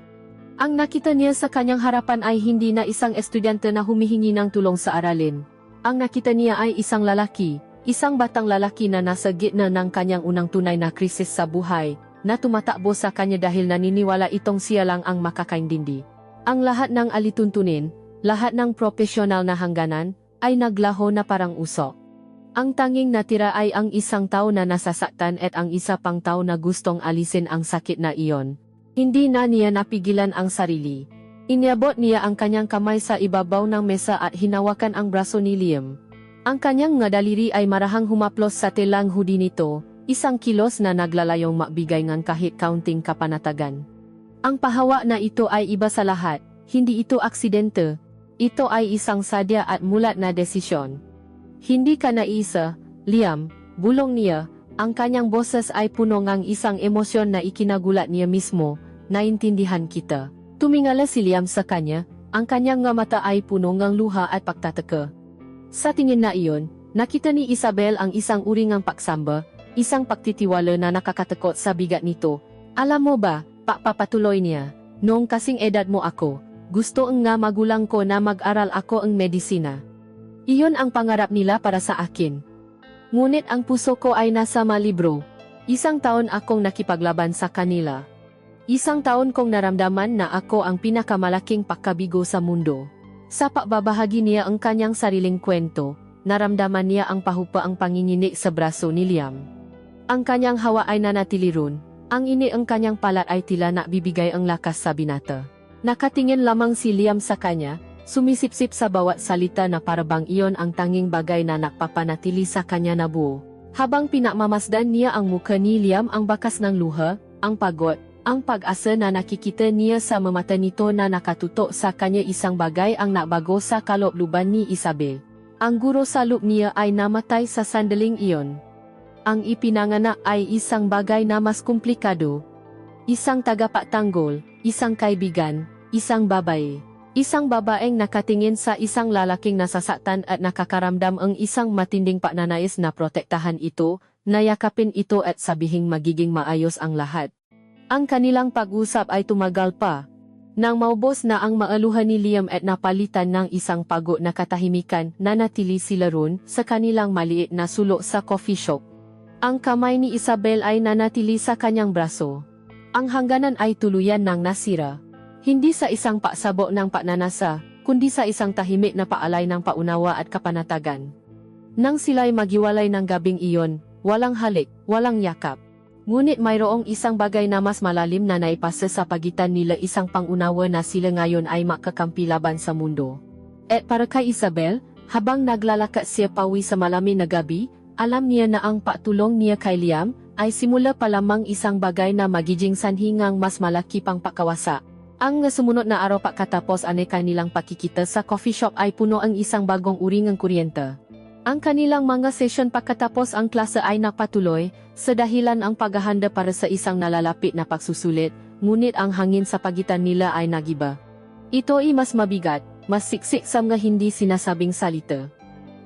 Ang nakita niya sa kanyang harapan ay hindi na isang estudyante na humihingi ng tulong sa aralin. Ang nakita niya ay isang lalaki, isang batang lalaki na nasa gitna ng kanyang unang tunay na krisis sa buhay, na tumatakbo sa kanya dahil naniniwala itong siya lang ang makakaintindi. Ang lahat ng alituntunin, lahat ng profesional na hangganan, ay naglaho na parang usok. Ang tanging natira ay ang isang tao na nasasaktan at ang isa pang tao na gustong alisin ang sakit na iyon. Hindi na niya napigilan ang sarili. Iniabot niya ang kanyang kamay sa ibabaw ng mesa at hinawakan ang braso ni Liam. Ang kanyang nga daliri ay marahang humaplos sa telang hoodie nito, isang kilos na naglalayong magbigay ng kahit kaunting kapanatagan. Ang pahawa na ito ay iba sa lahat, hindi ito aksidente. Ito ay isang sadya at mulat na desisyon. Hindi ka naisa, Liam, bulong niya, ang kanyang boses ay puno ng isang emosyon na ikinagulat niya mismo, naintindihan kita. Tumingala si Liam sa kanya, ang kanyang nga mata ay puno ng luha at pagtataka. Sa tingin na iyon, nakita ni Isabel ang isang uri ng pagsamba, isang pagtitiwala na nakakatakot sa bigat nito. Alam mo ba, papatuloy niya, noong kasing edad mo ako, gusto nga magulang ko na mag-aral ako ang medisina. Iyon ang pangarap nila para sa akin. Ngunit ang puso ko ay nasa malibro. Isang taon akong nakipaglaban sa kanila. Isang taon kong naramdaman na ako ang pinakamalaking pagkabigo sa mundo. Sa pagbabahagi niya ang kanyang sariling kwento, naramdaman niya ang pahupa ang panginginig sa braso ni Liam. Ang kanyang hawa ay nanatili ron, ang ini ang kanyang palat ay tila nakbibigay ang lakas sa binata. Nakatingin lamang si Liam sa kanya, sumisipsip sa bawat salita na parabang iyon ang tanging bagay na nakpapanatili sa kanya na buo. Habang pinakmamasdan niya ang mukha ni Liam ang bakas ng luha, ang pagod, ang pag-asa na nakikita niya sa mata nito na nakatutok sa kanya isang bagay ang nabago sa kaloob-luban ni Isabel. Ang guro sa loob niya ay namatay sa sandaling iyon. Ang ipinanganak ay isang bagay na mas komplikado. Isang tagapagtanggol, isang kaibigan, isang babae. Isang babaeng nakatingin sa isang lalaking nasasaktan at nakakaramdam ang isang matinding pagnanais na protektahan ito, nayakapin ito at sabihing magiging maayos ang lahat. Ang kanilang pag-usap ay tumagal pa. Nang maubos na ang maaluhan ni Liam at napalitan ng isang pagod na katahimikan, nanatili sila ron sa kanilang maliit na sulok sa coffee shop. Ang kamay ni Isabel ay nanatili sa kanyang braso. Ang hangganan ay tuluyan ng nasira. Hindi sa isang pagsabok ng pagnanasa, kundi sa isang tahimik na paalay ng paunawa at kapanatagan. Nang sila'y maghiwalay ng gabing iyon, walang halik, walang yakap. Ngunit mayroong isang bagay na mas malalim na naipasa sa pagitan nila, isang pangunawa na sila ngayon ay makakampi laban sa mundo. At para kay Isabel, habang naglalakad siya pawi sa malamig na gabi, alam niya na ang patulong niya kay Liam ay simula pa lamang isang bagay na magiging sanhingang mas malaki pang pakawasa. Ang sumunod na araw pagkatapos ane kanilang pakikita sa coffee shop ay puno ang isang bagong uri ng kuryente. Ang kanilang mga session pagkatapos ang klase ay napatuloy, sa dahilan ang paghahanda para sa isang nalalapit na pagsusulit, ngunit ang hangin sa pagitan nila ay nagiba. Ito ay mas mabigat, mas siksik sa mga hindi sinasabing salita.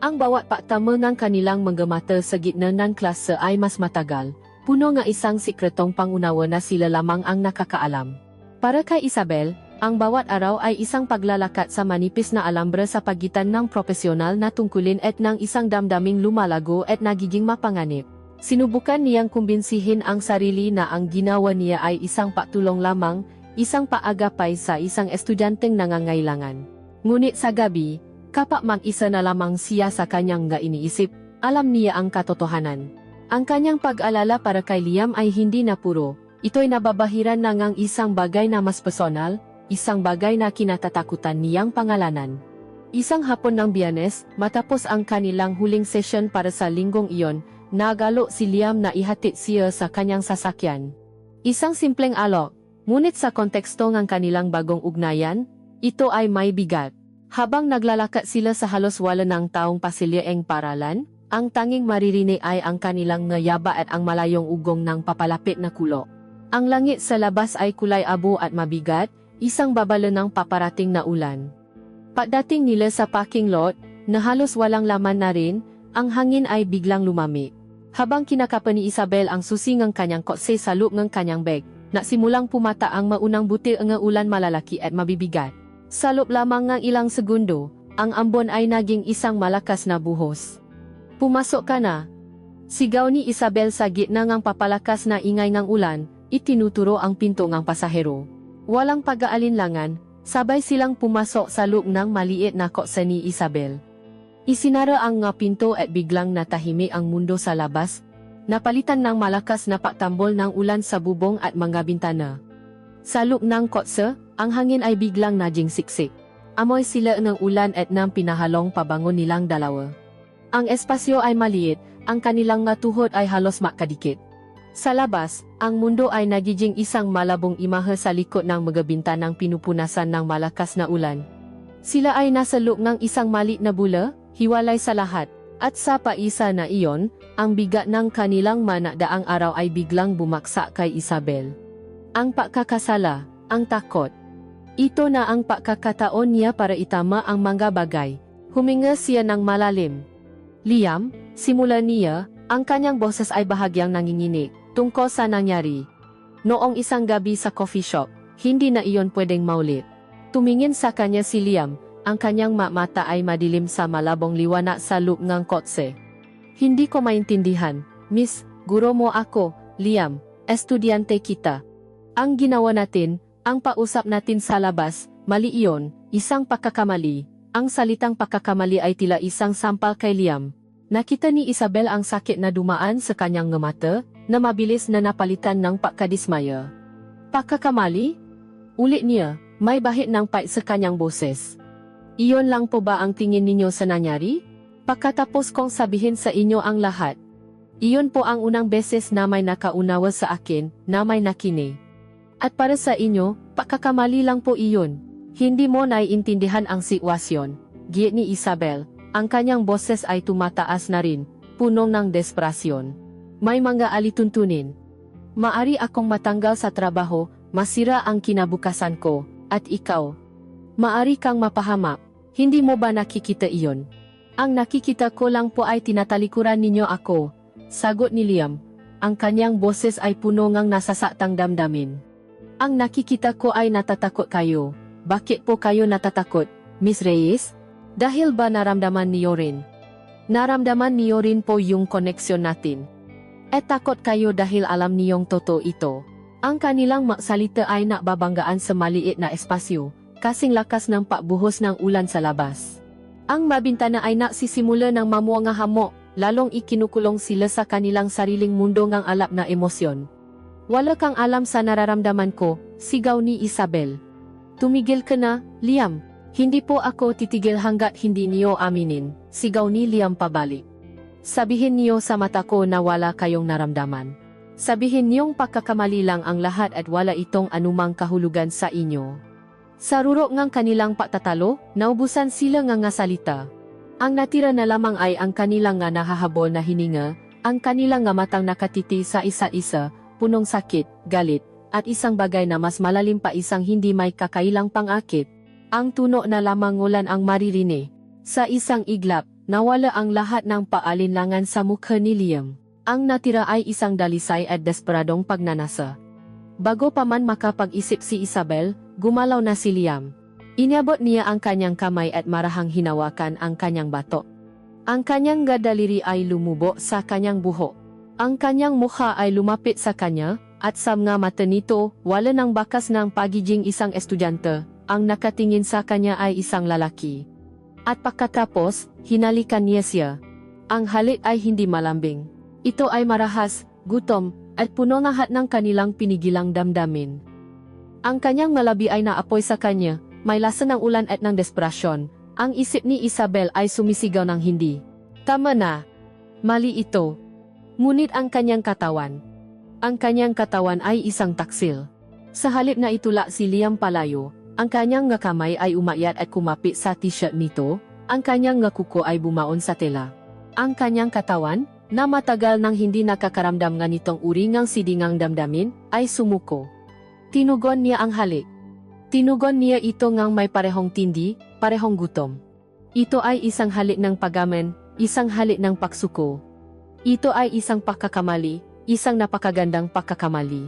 Ang bawat paktama ng kanilang mga mata sa gitna ng klase ay mas matagal, puno nga isang sikretong pangunawa na sila lamang ang nakakaalam. Para kay Isabel, ang bawat araw ay isang paglalakad sa manipis na alambre sa pagitan ng profesional na tungkulin at ng isang damdaming lumalago at nagiging mapanganib. Sinubukan niyang kumbinsihin ang sarili na ang ginawa niya ay isang patulong lamang, isang paagapay sa isang estudyanteng nangangailangan. Ngunit sa gabi, kapag mag-isa na lamang siya sa kanyang nga iniisip, alam niya ang katotohanan. Ang kanyang pag-alala para kay Liam ay hindi na puro. Ito'y nababahiran na ngang isang bagay na mas personal, isang bagay na kinatatakutan niyang pangalanan. Isang hapon ng Biyernes, matapos ang kanilang huling session para sa linggong iyon, nagalo si Liam na ihatid siya sa kanyang sasakyan. Isang simpleng alok, ngunit sa konteksto ng kanilang bagong ugnayan, ito ay may bigat. Habang naglalakad sila sa halos wala ng taong pasilyaeng paralan, ang tanging maririnig ay ang kanilang ngayaba at ang malayong ugong ng papalapit na kulok. Ang langit sa labas ay kulay abo at mabigat, isang babala ng paparating na ulan. Pagdating nila sa parking lot, na halos walang laman na rin, ang hangin ay biglang lumamig. Habang kinakapa ni Isabel ang susi ng kanyang kotse sa loob ng kanyang bag, nasimulang pumata ang maunang butil ng ulan malalaki at mabibigat. Sa loob lamang ng ilang segundo, ang ambon ay naging isang malakas na buhos. Pumasok ka na. Sigaw ni Isabel sa gitna ng papalakas na ingay ng ulan, itinuturo ang pinto ng pasahero. Walang pag-aalinlangan, sabay silang pumasok sa loob ng maliit na kotse ni Isabel. Isinara ang nga pinto at biglang natahimik ang mundo sa labas, napalitan ng malakas na patambol ng ulan sa bubong at mga bintana. Sa loob ng kotse, ang hangin ay biglang naging siksik. Amoy sila ng ulan at ng pinahalong pabangon nilang dalawa. Ang espasyo ay maliit, ang kanilang nga tuhod ay halos makadikit. Sa labas, ang mundo ay nagiging isang malabong imahe sa likod ng mga bintanang pinupunasan ng malakas na ulan. Sila ay nasa loob ng isang maliit na bula, hiwalay sa lahat, at sa paisa na iyon, ang bigat ng kanilang manakdaang araw ay biglang bumaksak kay Isabel. Ang pagkakasala, ang takot. Ito na ang pagkakataon niya para itama ang mga bagay. Huminga siya ng malalim. Liam, simula niya, ang kanyang boses ay bahagyang nanginginig, tungkol sa nangyari. Noong isang gabi sa coffee shop, hindi na iyon pwedeng maulit. Tumingin sa kanya si Liam, ang kanyang mata ay madilim sa malabong liwanag sa loob ng kotse. Hindi ko maintindihan, Miss, guro mo ako, Liam, estudyante kita. Ang ginawa natin, ang pausap natin sa labas, mali iyon, isang pagkakamali. Ang salitang pagkakamali ay tila isang sampal kay Liam. Nakita ni Isabel ang sakit na dumaan sa kanyang mata, na mabilis na napalitan ng pagkadismaya. Pagkakamali? Ulit niya, may bahid ng pait sa kanyang boses. Iyon lang po ba ang tingin ninyo sa nangyari? Pagkatapos kong sabihin sa inyo ang lahat. Iyon po ang unang beses na may nakaunawa sa akin, na may nakinig. At para sa inyo, pagkakamali lang po iyon. Hindi mo naiintindihan ang sitwasyon, giit ni Isabel. Ang kanyang boses ay tumataas na rin, puno ng desperasyon. May mga alituntunin. Maari akong matanggal sa trabaho, masira ang kinabukasan ko, at ikaw. Maari kang mapahamak, hindi mo ba nakikita iyon? Ang nakikita ko lang po ay tinatalikuran ninyo ako, sagot ni Liam. Ang kanyang boses ay puno ng nasasaktang damdamin. Ang nakikita ko ay natatakot kayo. Bakit po kayo natatakot, Miss Reyes? Dahil ba naramdaman niyo rin? Naramdaman niyo rin po yung koneksyon natin. At takot kayo dahil alam niyong totoo ito. Ang kanilang magsalita ay nakababanggaan sa maliit na espasyo, kasing lakas ng pagbuhos ng ulan sa labas. Ang mabintana ay nagsisimula ng mamuha nga hamok, lalong ikinukulong sila sa kanilang sariling mundo ng alap na emosyon. Wala kang alam sa nararamdaman ko, sigaw ni Isabel. Tumigil ka na, Liam. Hindi po ako titigil hanggat hindi niyo aminin, sigaw ni Liam pabalik. Sabihin niyo sa mata ko na wala kayong naramdaman. Sabihin niyong pagkakamali lang ang lahat at wala itong anumang kahulugan sa inyo. Sa rurok ng kanilang patatalo, naubusan sila nga salita. Ang natira na lamang ay ang kanilang nga nahahabol na hininga, ang kanilang nga matang nakatiti sa isa't isa, punong sakit, galit, at isang bagay na mas malalim pa isang hindi may kakailang pangakit. Ang tuno na lamang ulan ang maririnig. Sa isang iglap, nawala ang lahat ng paalinlangan sa mukha ni Liam. Ang natira ay isang dalisay at desperadong pagnanasa. Bago pa man makapag-isip si Isabel, gumalaw na si Liam. Iniabot niya ang kanyang kamay at marahang hinawakan ang kanyang batok. Ang kanyang gadaliri ay lumubo sa kanyang buhok. Ang kanyang mukha ay lumapit sa kanya, at sa mga mata nito, wala ng bakas ng pagiging isang estudyante, ang nakatingin sa kanya ay isang lalaki. At pagkatapos, hinalikan niya siya. Ang halik ay hindi malambing. Ito ay marahas, gutom, at puno lahat ng kanilang pinigilang damdamin. Ang kanyang malabi ay naapoy sa kanya, may lasa ng ulan at ng desperasyon. Ang isip ni Isabel ay sumisigaw ng hindi. Tama na. Mali ito. Ngunit ang kanyang katawan. Ang kanyang katawan ay isang taksil. Sa halip na itula si Liam palayo, ang kanyang nga kamay ay umakyat at kumapit sa t-shirt nito, ang kanyang nga kuko ay bumaon sa tela. Ang kanyang katawan, na matagal nang hindi nakakaramdam nga nitong uri ngang sidingang damdamin, ay sumuko. Tinugon niya ang halik. Tinugon niya ito ngang may parehong tindi, parehong gutom. Ito ay isang halik ng pagamen, isang halik ng pagsuko. Ito ay isang pagkakamali, isang napakagandang pagkakamali.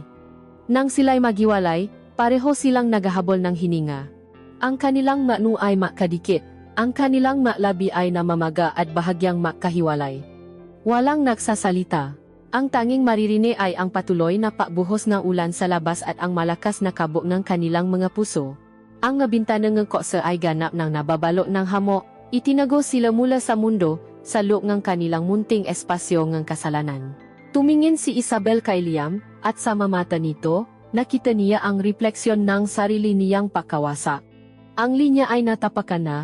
Nang sila'y magiwalay, pareho silang naghahabol ng hininga. Ang kanilang manu ay makadikit, ang kanilang labi ay namamaga at bahagyang makahiwalay. Walang nagsasalita. Ang tanging maririnig ay ang patuloy na pagbuhos ng ulan sa labas at ang malakas na kabog ng kanilang mga puso. Ang bintana ng kotse ay ganap ng nababalo ng hamok, itinago sila mula sa mundo, sa loob ng kanilang munting espasyo ng kasalanan. Tumingin si Isabel kay Liam, at sa mata nito, nakita niya ang refleksyon ng sarili niyang pagkawasak. Ang linya ay natapakan na,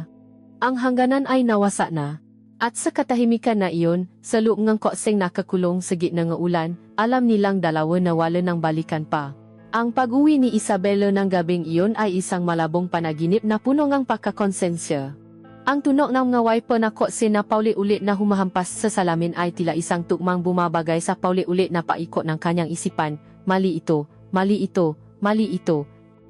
ang hangganan ay nawasak na. At sa katahimikan na iyon, sa loob ng kotseng nakakulong sa gitna ng ulan, alam nilang dalawa na wala ng balikan pa. Ang pag-uwi ni Isabel ng gabing iyon ay isang malabong panaginip na puno ng pagkakonsensya. Ang tunog ng mga wiper na kotse na paulit-ulit na humahampas sa salamin ay tila isang tukmang bumabagay sa paulit-ulit na paikot ng kanyang isipan, mali ito, mali ito, mali ito.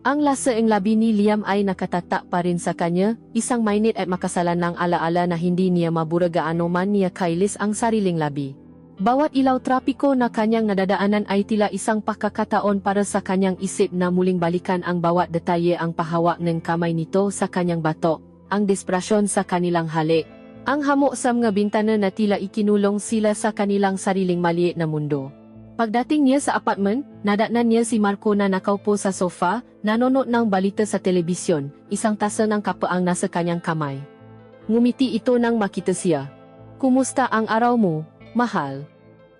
Ang lasaing labi ni Liam ay nakatatak pa rin sa kanya, isang mainit at makasalan ng alaala na hindi niya mabura gaano man niya kailis ang sariling labi. Bawat ilaw trapiko na kanyang nadadaanan ay tila isang pagkakataon para sa kanyang isip na muling balikan ang bawat detalye, ang pahawak ng kamay nito sa kanyang batok, ang desperasyon sa kanilang halik, ang hamok sa mga bintana na tila ikinulong sila sa kanilang sariling maliit na mundo. Pagdating niya sa apartment, nadatnan niya si Marco na nakaupo sa sofa, nanonood ng balita sa telebisyon, isang tasa ng kape ang nasa kanyang kamay. Ngumiti ito nang makita siya. "Kumusta ang araw mo, mahal?"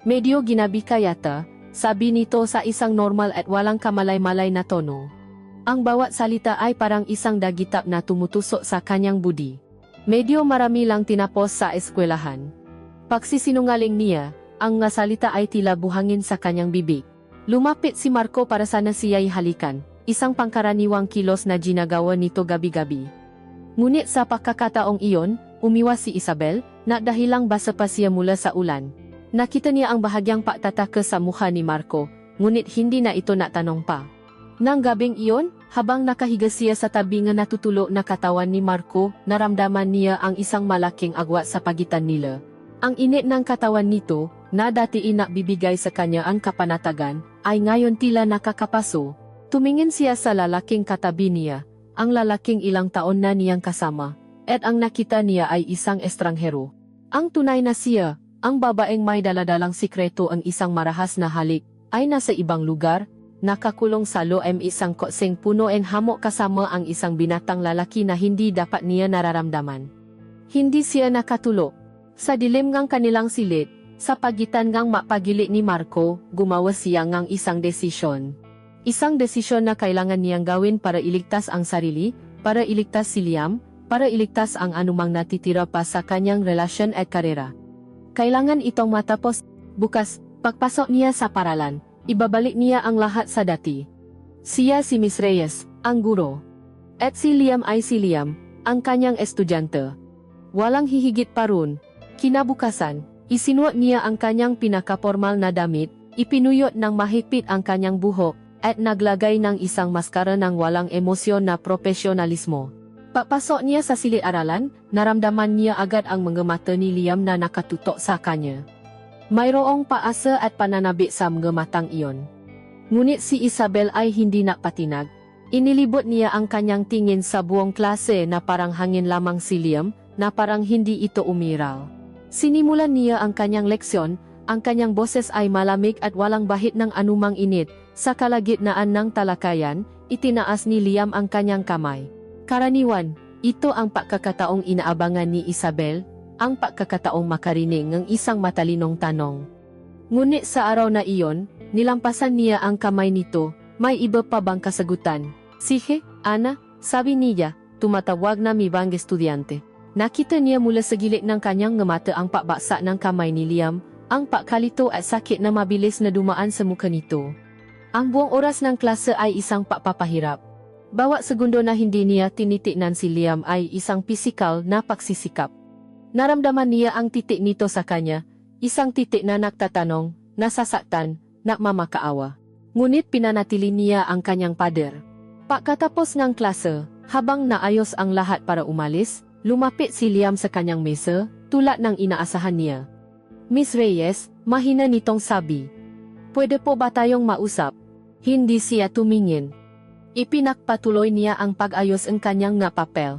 "Medyo ginabi ka yata," sabi nito sa isang normal at walang kamalay-malay na tono. Ang bawat salita ay parang isang dagitap na tumutusok sa kanyang budi. Medyo marami lang tinapos sa eskwelahan. Pagsisinungaling niya, ang nga salita ay tila buhangin sa kanyang bibig. Lumapit si Marco para sana siya'y halikan, isang pangkaraniwang kilos na ginagawa nito gabi-gabi. Ngunit sa pagkakataong iyon, umiwas si Isabel, na dahilang basa pa siya mula sa ulan. Nakita niya ang bahagyang pagtataka sa mukha ni Marco, ngunit hindi na ito natanong pa. Nang gabing iyon, habang nakahiga siya sa tabi ng natutulo na katawan ni Marco, naramdaman niya ang isang malaking agwat sa pagitan nila. Ang init ng katawan nito, na dati inabibigay sa kanya ang kapanatagan, ay ngayon tila nakakapaso. Tumingin siya sa lalaking katabi niya, ang lalaking ilang taon na niyang kasama, at ang nakita niya ay isang estranghero. Ang tunay na siya, ang babaeng may daladalang sikreto, ang isang marahas na halik, ay nasa ibang lugar, nakakulong sa loob isang kotseng puno ng hamok kasama ang isang binatang lalaki na hindi dapat niya nararamdaman. Hindi siya nakatulog. Sa dilim ng kanilang silid, sa pagitan ngang mapagili ni Marco, gumawa siya ng isang desisyon. Isang desisyon na kailangan niyang gawin para iligtas ang sarili, para iligtas si Liam, para iligtas ang anumang natitira pa sa kanyang relasyon at karera. Kailangan itong matapos. Bukas, pagpasok niya sa paralan, ibabalik niya ang lahat sa dati. Siya si Miss Reyes, ang guro. At si Liam ay si Liam, ang kanyang estudyante. Walang hihigit pa ron. Kinabukasan, isinuot niya ang kanyang pinakapormal na damit, ipinuyot ng mahigpit ang kanyang buhok, at naglagay ng isang maskara ng walang emosyon na profesionalismo. Papasok niya sa silid-aralan, naramdaman niya agad ang mga mata ni Liam na nakatutok sa kanya. Mayroong paasa at pananabi sa mga matang iyon. Ngunit si Isabel ay hindi napatinag. Inilibot niya ang kanyang tingin sa buong klase na parang hangin lamang si Liam, na parang hindi ito umiral. Sinimulan niya ang kanyang leksyon, ang kanyang boses ay malamig at walang bahid ng anumang init. Sa kalagitnaan ng talakayan, itinaas ni Liam ang kanyang kamay. Karaniwan, ito ang pagkakataong inaabangan ni Isabel, ang pagkakataong makarinig ng isang matalinong tanong. Ngunit sa araw na iyon, nilampasan niya ang kamay nito, may iba pa bang kasagutan? "Sige, Ana," sabi niya, tumatawag na mibang estudyante. Nakita niya mula sa gilid ng kanyang mata ang pakbaksa ng kamay ni Liam, ang pagkalito at sakit na mabilis na dumaan sa mukha nito. Ang buong oras ng klase ay isang pagpapahirap. Bawat segundo na hindi niya tinitignan si Liam ay isang pisikal na pagsisikap. Naramdaman niya ang titik nito sa kanya, isang titik na nagtatanong, nasasaktan, nagmamakaawa. Ngunit pinanatili niya ang kanyang pader. Pagkatapos ng klase, habang naayos ang lahat para umalis, lumapit si Liam sa kanyang mesa, tulad ng inaasahan niya. Miss Reyes, mahina nitong sabi. Pwede po ba tayong mausap? Hindi siya tumingin. Ipinagpatuloy niya ang pag-ayos ng kanyang nga papel.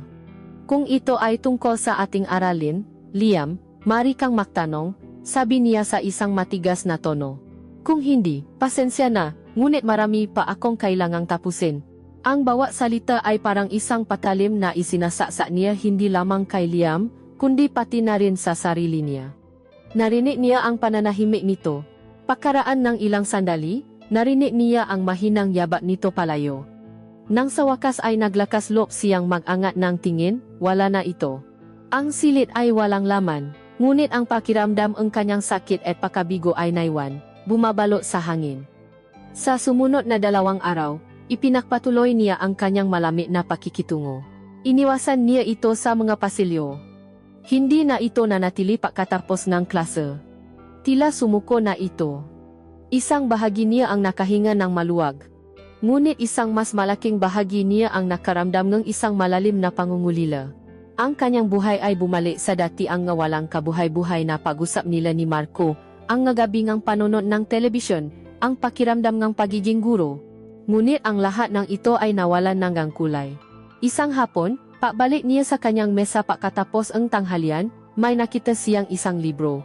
Kung ito ay tungkol sa ating aralin, Liam, mari kang magtanong, sabi niya sa isang matigas na tono. Kung hindi, pasensya na, ngunit marami pa akong kailangang tapusin. Ang bawat salita ay parang isang patalim na isinasaksak niya hindi lamang kay Liam, kundi pati na rin sa sarili niya. Narinig niya ang pananahimik nito. Pagkaraan ng ilang sandali, narinig niya ang mahinang yabat nito palayo. Nang sa wakas ay naglakas loob siyang mag-angat ng tingin, wala na ito. Ang silid ay walang laman, ngunit ang pakiramdam ng kanyang sakit at pakabigo ay naiwan, bumabalot sa hangin. Sa sumunod na 2 araw, ipinagpatuloy niya ang kanyang malamig na pakikitungo. Iniwasan niya ito sa mga pasilyo. Hindi na ito nanatili pagkatapos ng klase. Tila sumuko na ito. Isang bahagi niya ang nakahinga ng maluwag. Ngunit isang mas malaking bahagi niya ang nakaramdam ng isang malalim na pangungulila. Ang kanyang buhay ay bumalik sa dati ang walang kabuhay-buhay na pag-usap nila ni Marco, ang ngagabingang panonood ng telebisyon, ang pakiramdam ng pagiging guro. Ngunit ang lahat ng ito ay nawalan ng kulay. Isang hapon, pabalik niya sa kanyang mesa pagkatapos ang tanghalian, may nakita siyang isang libro.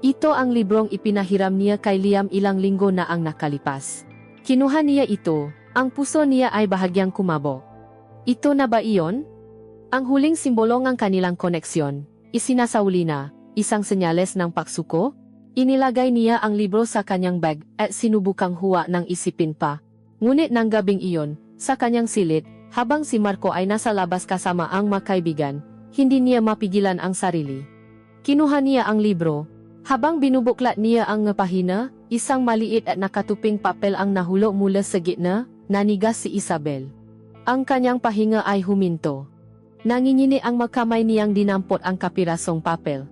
Ito ang librong ipinahiram niya kay Liam ilang linggo na ang nakalipas. Kinuha niya ito, ang puso niya ay bahagyang kumabog. Ito na ba iyon? Ang huling simbolo ng kanilang koneksyon, isinasauli na, isang senyales ng pagsuko. Inilagay niya ang libro sa kanyang bag at sinubukang huwa ng isipin pa. Ngunit nang gabing iyon, sa kanyang silid, habang si Marco ay nasa labas kasama ang makaibigan, hindi niya mapigilan ang sarili. Kinuha niya ang libro. Habang binubuklat niya ang pahina, isang maliit at nakatuping papel ang nahulog mula sa gitna, nanigas si Isabel. Ang kanyang pahinga ay huminto. Nanginginig ang magkamay niyang dinampot ang kapirasong papel.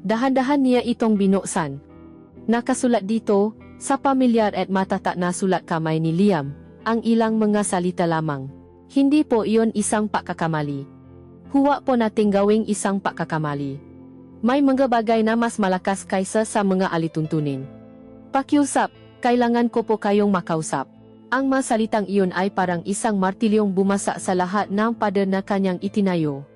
Dahan-dahan niya itong binuksan. Nakasulat dito, sa pamilyar at matatak na sulat kamay ni Liam, ang ilang mga salita lamang. Hindi po iyon isang pagkakamali. Huwag po nating gawing isang pagkakamali. May mga bagay na mas malakas kaysa sa mga alituntunin. Pakiusap, kailangan ko po kayong makausap. Ang mga salitang iyon ay parang isang martilyong bumasa sa lahat ng pader na kanyang itinayo.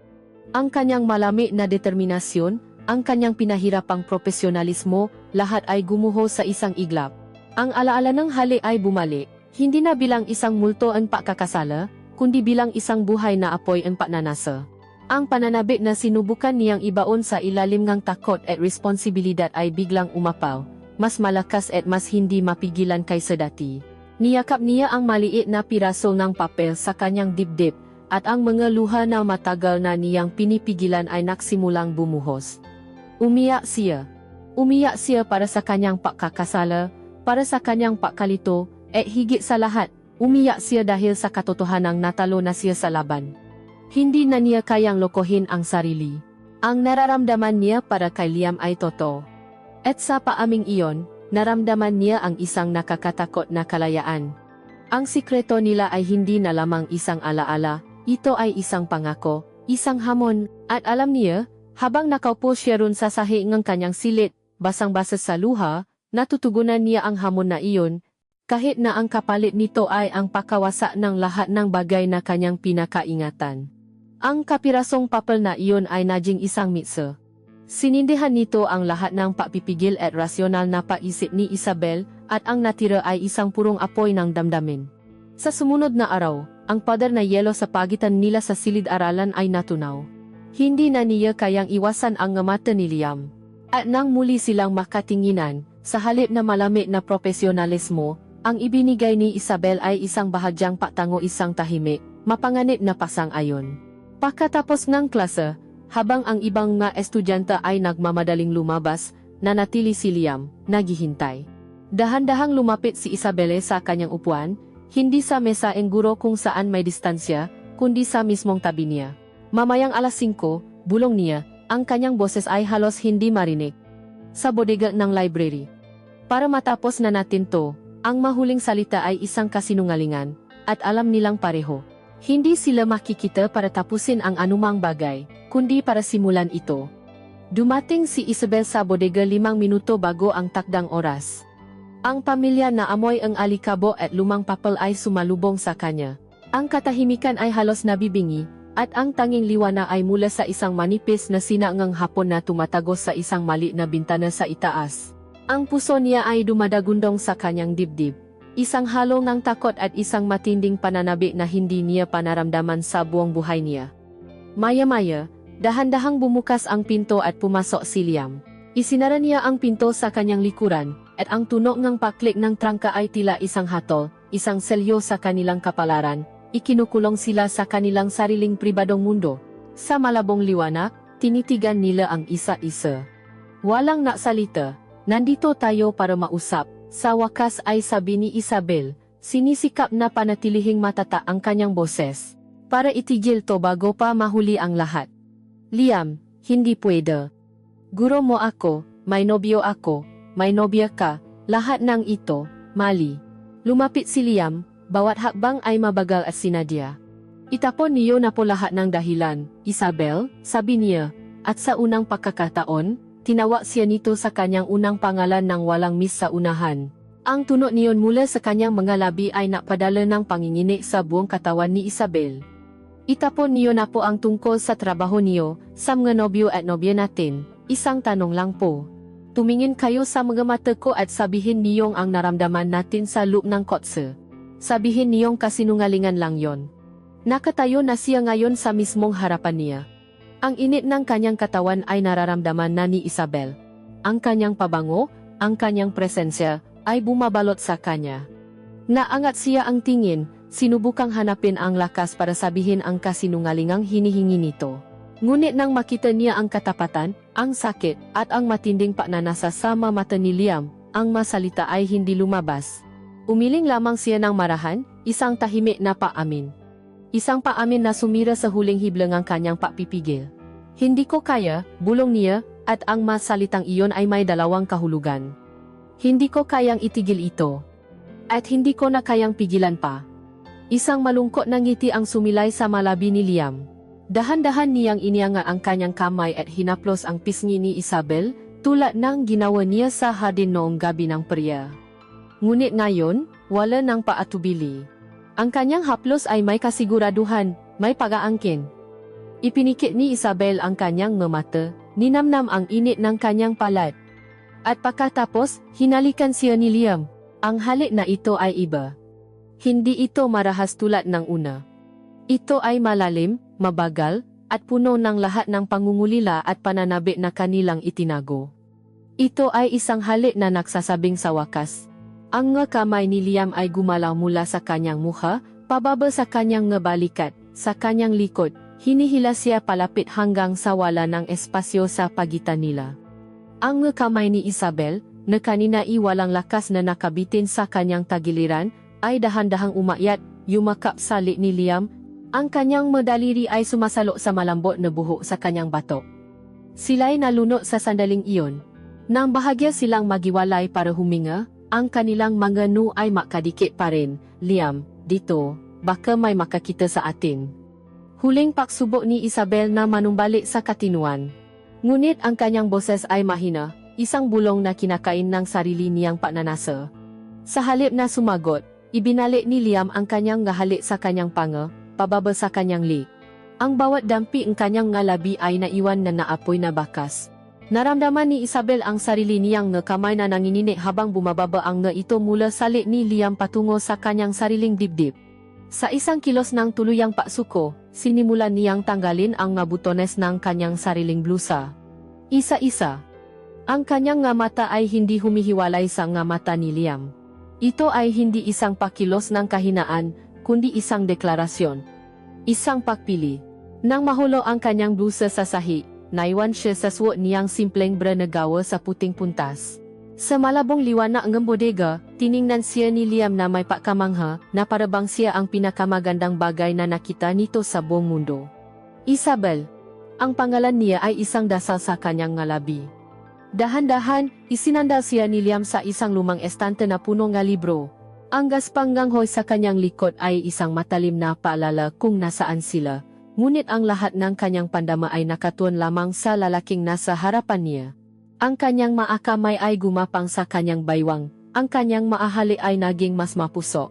Ang kanyang malamig na determinasyon, ang kanyang pinahirapang profesionalismo, lahat ay gumuho sa isang iglap. Ang alaala ng hali ay bumalik, hindi na bilang isang multo ang pagkakasala, kundi bilang isang buhay na apoy ang pagnanasa. Ang pananabik na sinubukan niyang ibaon sa ilalim ng takot at responsibilidad ay biglang umapaw, mas malakas at mas hindi mapigilan kaysa dati. Niyakap niya ang maliit na piraso ng papel sa kanyang dibdib, at ang mga luha na matagal na niyang pinipigilan ay nagsimulang bumuhos. Umiyak siya. Umiyak siya para sa kanyang pagkakasala, para sa kanyang pagkalito, at higit sa lahat, umiyak siya dahil sa katotohanang natalo na siya sa laban. Hindi na niya kayang lokohin ang sarili. Ang nararamdaman niya para kay Liam ay totoo. At sa paaming iyon, naramdaman niya ang isang nakakatakot na kalayaan. Ang sikreto nila ay hindi na lamang isang alaala, ito ay isang pangako, isang hamon, at alam niya, habang nakaupo siya ron sa sahig ng kanyang silid, basang-basa sa luha, natutugunan niya ang hamon na iyon, kahit na ang kapalit nito ay ang pagkawasa ng lahat ng bagay na kanyang pinakaingatan. Ang kapirasong papel na iyon ay naging isang mitsa. Sinindihan nito ang lahat ng pagpipigil at rasyonal na paisip ni Isabel, at ang natira ay isang purong apoy ng damdamin. Sa sumunod na araw, ang pader na yelo sa pagitan nila sa silid-aralan ay natunaw. Hindi na niya kayang iwasan ang mata ni Liam. At nang muli silang makatinginan, sa halip na malamig na profesionalismo, ang ibinigay ni Isabel ay isang bahagyang patango, isang tahimik, mapanganib na pasang-ayon. Pagkatapos ng klase, habang ang ibang mga estudyante ay nagmamadaling lumabas, nanatili si Liam, naghihintay. Dahan-dahang lumapit si Isabel sa kanyang upuan, hindi sa mesa ng guro kung saan may distansya, kundi sa mismong tabi niya. Mamayang 5:00, bulong niya, ang kanyang boses ay halos hindi marinig. Sa bodega ng library. Para matapos na natin to, ang mahuling salita ay isang kasinungalingan, at alam nilang pareho. Hindi sila makikita para tapusin ang anumang bagay, kundi para simulan ito. Dumating si Isabel sa bodega 5 minuto bago ang takdang oras. Ang pamilya na amoy ang alikabo at lumang papel ay sumalubong sa kanya. Ang katahimikan ay halos nabibingi, at ang tanging liwana ay mula sa isang manipis na sinangang hapon na tumatagos sa isang mali na bintana sa itaas. Ang puso niya ay dumadagundong sa kanyang dibdib. Isang halo ng takot at isang matinding pananabi na hindi niya panaramdaman sa buong buhay niya. Maya-maya, dahan-dahang bumukas ang pinto at pumasok si Liam. Isinara niya ang pinto sa kanyang likuran, at ang tunog ng paklik ng trangka ay tila isang hatol, isang selyo sa kanilang kapalaran. Ikinukulong sila sa kanilang sariling pribadong mundo. Sa malabong liwanag, tinitigan nila ang isa-isa. Walang naksalita, nandito tayo para mausap. Sa wakas ay sabi ni Isabel, sinisikap na panatilihing matata ang kanyang boses. Para itigil to bago pa mahuli ang lahat. Liam, hindi pwede. Guro mo ako, may nobyo ako, may nobya ka, lahat ng ito, mali. Lumapit si Liam, bawat hakbang ay mabagal at sinadya. Itapon niyo na po lahat ng dahilan, Isabel, sabi niya, at sa unang pagkakataon, tinawag siya nito sa kanyang unang pangalan ng walang miss sa unahan. Ang tunog niyon mula sa kanyang mga labi ay napadala ng panginginig sa buong katawan ni Isabel. Itapon niyo na po ang tungkol sa trabaho niyo, sa mga nobyo at nobya natin, isang tanong lang po. Tumingin kayo sa mga mata ko at sabihin niyong ang naramdaman natin sa loob ng kotse. Sabihin niyong kasinungalingan lang yon. Nakatayo na siya ngayon sa mismong harapan niya. Ang init ng kanyang katawan ay nararamdaman na ni Isabel. Ang kanyang pabango, ang kanyang presensya, ay bumabalot sa kanya. Naangat siya ang tingin, sinubukang hanapin ang lakas para sabihin ang kasinungalingang hinihingi nito. Ngunit nang makita niya ang katapatan, ang sakit, at ang matinding pagnanasa sa mata ni Liam, ang masalita ay hindi lumabas. Umiling lamang siya ng marahan, isang tahimik na paamin. Isang paamin na sumira sa huling hiblang ang kanyang papipigil. Hindi ko kaya, bulong niya, at ang masalitang iyon ay may dalawang kahulugan. Hindi ko kayang itigil ito. At hindi ko na kayang pigilan pa. Isang malungkot na ngiti ang sumilay sa malabi ni Liam. Dahan-dahan niyang inianga ang kanyang kamay at hinaplos ang pisngi ni Isabel, tulad ng ginawa niya sa hardin noong gabi ng priya. Ngunit ngayon, wala nang paatubili. Ang kanyang haplos ay may kasiguraduhan, may pag-aangkin. Ipinikit ni Isabel ang kanyang mata, ninamnam ang init ng kanyang palat. At pagkatapos, hinalikan siya ni Liam. Ang halik na ito ay iba. Hindi ito marahas tulad ng una. Ito ay malalim, mabagal, at puno ng lahat ng pangungulila at pananabi na kanilang itinago. Ito ay isang halik na nagsasabing sa wakas. Ang nga kamay ni Liam ay gumalaw mula sa kanyang mukha, pababa sa kanyang nga balikat, sa kanyang likod, hinihila siya palapit hanggang sa wala ng espasyo sa pagitan nila. Ang nga kamay ni Isabel, na kanina walang lakas na nakabitin sa kanyang tagiliran, ay dahan-dahang umakyat, yumakap sa lik ni Liam. Ang kanyang madaliri ay sumasalo sa malambot na buhok sa kanyang batok. Sila'y nalunok sa sandaling iyon. Nang bahagya silang magiwalay para huminga, ang kanilang mga noo ay makadikit pa rin. Liam, dito, baka may makakita sa atin. Huling pagsubok ni Isabel na manumbalik sa katinuan. Ngunit ang kanyang boses ay mahina, isang bulong na kinakain ng sarili niyang pananasa. Sa halip na sumagot, ibinalik ni Liam ang kanyang ngahalik sa kanyang panga, pababa sa kanyang lik. Ang bawat dampi ng kanyang ngalabi ay naiwan na naapoy na bakas. Naramdaman ni Isabel ang sarili niyang kamay na nanginginig habang bumababa ang ito mula sa lik ni Liam patungo sa kanyang sariling dibdib. Sa isang kilos ng tuluyang pasuko, sinimulan niyang tanggalin ang butones ng kanyang sariling blusa. Isa-isa. Ang kanyang mata ay hindi humihiwalay sa mata ni Liam. Ito ay hindi isang pakilos ng kahinaan, kundi isang deklarasyon. Isang pagpili. Nang mahulo ang kanyang blusa sa sahi, naiwan siya sa suot niyang simpleng bra na gawa sa puting puntas. Sa malabong liwanag ng bodega, tiningnan siya ni Liam na may pagkamangha, na parabang siya ang pinakamagandang bagay na nakita nito sa buong mundo. Isabel. Ang pangalan niya ay isang dasal sa kanyang ngalabi. Dahan-dahan, isinandal siya ni Liam sa isang lumang estante na puno ng libro. Ang gaspanggang hoy sa kanyang likod ay isang matalim na paalala kung nasaan sila. Ngunit ang lahat ng kanyang pandama ay nakatuon lamang sa lalaking nasa harapan niya. Ang kanyang maakamay ay gumapang sa kanyang baywang, ang kanyang maahali ay naging mas mapuso.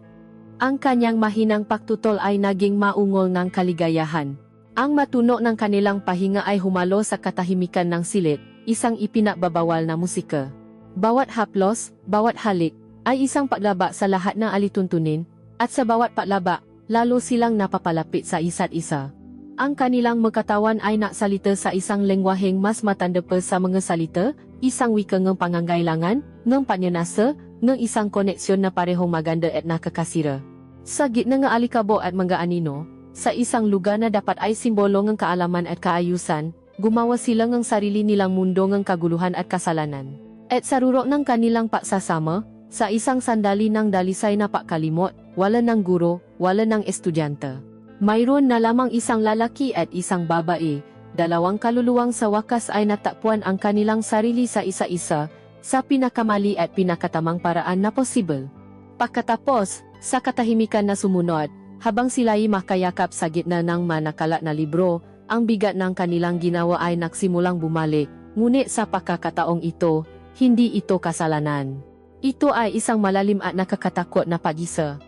Ang kanyang mahinang pagtutol ay naging maungol ng kaligayahan. Ang matuno ng kanilang pahinga ay humalo sa katahimikan ng silid, isang ipinagbabawal na musika. Bawat haplos, bawat halik, ay isang paglaba sa lahat ng alituntunin, at sa bawat paglaba, lalo silang napapalapit sa isa't isa. Ang kanilang magkatawan ay naksalita sa isang lengwaheng mas matanda pa sa mga salita, isang wika ng pangangailangan, ng panyanasa, ng isang koneksyon na parehong maganda at nakakasira. Sa gitna ng alikabo at mga anino, sa isang lugar na dapat ay simbolo ng kaalaman at kaayusan, gumawa sila ng sarili nilang mundo ng kaguluhan at kasalanan. At sa rurok ng kanilang pagsasama, sa isang sandali ng dalisay na pagkalimot, wala ng guro, wala ng estudyante. Mayroon na lamang isang lalaki at isang babae, dalawang kaluluwang sa wakas ay natakpuan ang kanilang sarili sa isa-isa, sa pinakamali at pinakatamang paraan na posible. Pagkatapos, sa katahimikan na sumunod, habang sila'y makayakap sa gitna ng manakalat na libro, ang bigat ng kanilang ginawa ay nagsimulang bumalik, ngunit sa pagkakataong ito, hindi ito kasalanan. Ito ay isang malalim at nakakatakot na pag-isa.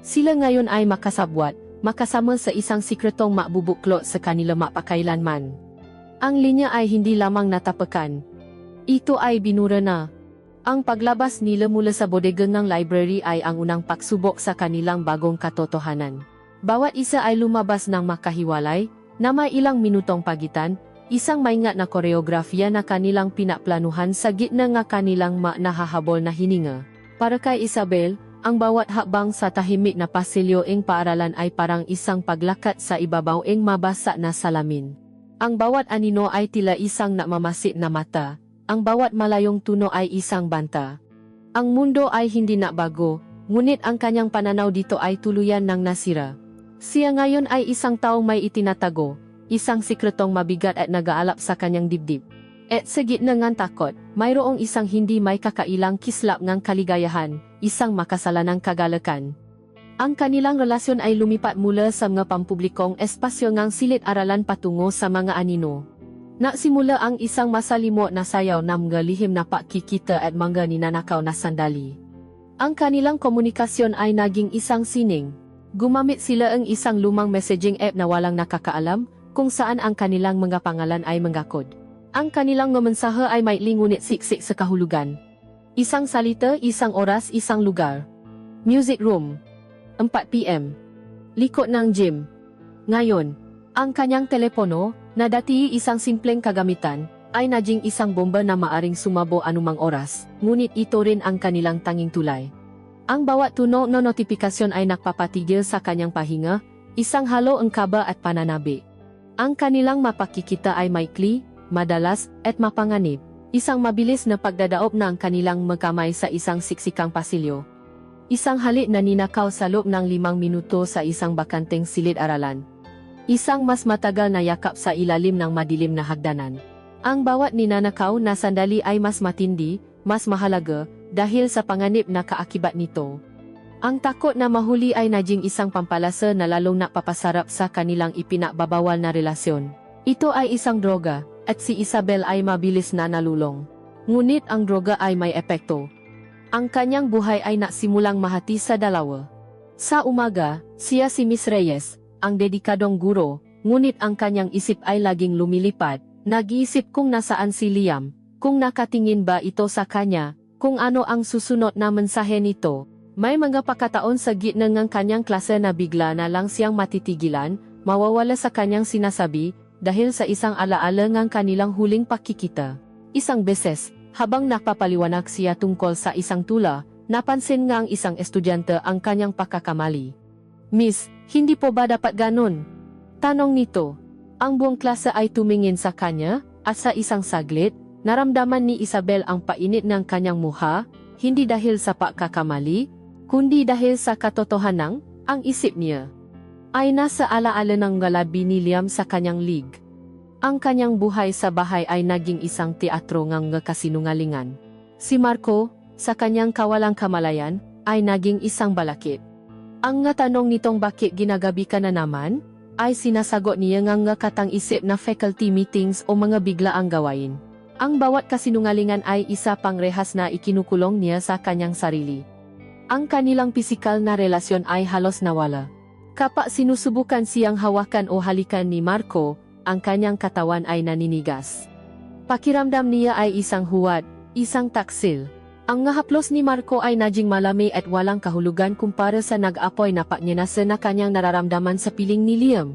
Sila ngayon ay makasabwat, makasama sa isang sikretong mabubuklot sa kanila mapakailanman. Ang linya ay hindi lamang natapakan. Ito ay binura na. Ang paglabas nila mula sa bodega ng library ay ang unang pagsubok sa kanilang bagong katotohanan. Bawat isa ay lumabas ng makahiwalay, na may ilang minutong pagitan, isang maingat na koreografiya na kanilang pinaplanuhan sa gitna ng kanilang nahahabol na hininga. Para kay Isabel, ang bawat hakbang sa tahimik na pasilyo ing paaralan ay parang isang paglakat sa ibabaw ing mabasa na salamin. Ang bawat anino ay tila isang namamasit na mata, ang bawat malayong tuno ay isang banta. Ang mundo ay hindi na bago, ngunit ang kanyang pananaw dito ay tuluyan ng nasira. Siya ngayon ay isang taong may itinatago, isang sikretong mabigat at nag-aalap sa kanyang dibdib. At sa gitna ng takot, mayroong isang hindi may kakailang kislap ng kaligayahan, isang makasalanang kagalakan. Ang kanilang relasyon ay lumipat mula sa mga pampublikong espasyo ng silid-aralan patungo sa mga anino. Nagsimula ang isang masalimot na sayaw na mga lihim na pakikita at mga ninanakaw na sandali. Ang kanilang komunikasyon ay naging isang sining. Gumamit sila ng isang lumang messaging app na walang nakakaalam, kung saan ang kanilang mga pangalan ay mga kod. Ang kanilang mensahe ay may ngunit siksik sa kahulugan. Isang salita, isang oras, isang lugar. Music room. 4 PM. Likod ng gym. Ngayon, ang kanyang telepono, na dati isang simpleng kagamitan, ay naging isang bomba na maaring sumabo anumang oras, ngunit ito rin ang kanilang tanging tulay. Ang bawat tunog na notifikasyon ay nagpapatigil sa kanyang pahinga, isang halo ang kaba at pananabi. Ang kanilang mapakikita ay maikli, madalas, at mapanganib. Isang mabilis na pagdadaop ng kanilang magkamay sa isang siksikang pasilyo. Isang halik na ninakaw sa loob ng 5 minuto sa isang bakanteng silid-aralan. Isang mas matagal na yakap sa ilalim ng madilim na hagdanan. Ang bawat ninanakaw na sandali ay mas matindi, mas mahalaga, dahil sa panganib na kaakibat nito. Ang takot na mahuli ay naging isang pampalasa na lalong napapasarap sa kanilang ipinagbabawal na relasyon. Ito ay isang droga, at si Isabel ay mabilis na nalulong. Ngunit ang droga ay may epekto. Ang kanyang buhay ay nasimulang mahati sa dalawa. Sa umaga, siya si Miss Reyes, ang dedikadong guro, ngunit ang kanyang isip ay laging lumilipad, nag-iisip kung nasaan si Liam, kung nakatingin ba ito sa kanya, kung ano ang susunod na mensahe nito. May mga pagkataon sa gitna ng kanyang klase na bigla na lang siyang matitigilan, mawawala sa kanyang sinasabi, dahil sa isang alaala ng kanilang huling pagkikita. Isang beses, habang nakapaliwanag siya tungkol sa isang tula, napansin nga ang isang estudyante ang kanyang pagkakamali. "Miss, hindi po ba dapat ganon?" Tanong nito. Ang buong klase ay tumingin sa kanya, at sa isang saglit, naramdaman ni Isabel ang painit ng kanyang mukha, hindi dahil sa pagkakamali, kundi dahil sa katotohanan, ang isip niya ay nasa alaala ng galabi ni Liam sa kanyang league. Ang kanyang buhay sa bahay ay naging isang teatro ng kasinungalingan. Si Marco, sa kanyang kawalang kamalayan, ay naging isang balakid. Ang nga tanong nitong bakit ginagabi ka na naman? ay sinasagot niya nga katang isip na faculty meetings o mga biglaang gawain. Ang bawat kasinungalingan ay isa pang rehas na ikinukulong niya sa kanyang sarili. Ang kanilang pisikal na relasyon ay halos nawala. Kapag sinusubukan siyang hawakan o halikan ni Marco, ang kanyang katawan ay naninigas. Pakiramdam niya ay isang huwad, isang taksil. Ang ngahaplos ni Marco ay naging malami at walang kahulugan kumpara sa nag-apoy na paknyanasa na kanyang nararamdaman sa piling ni Liam.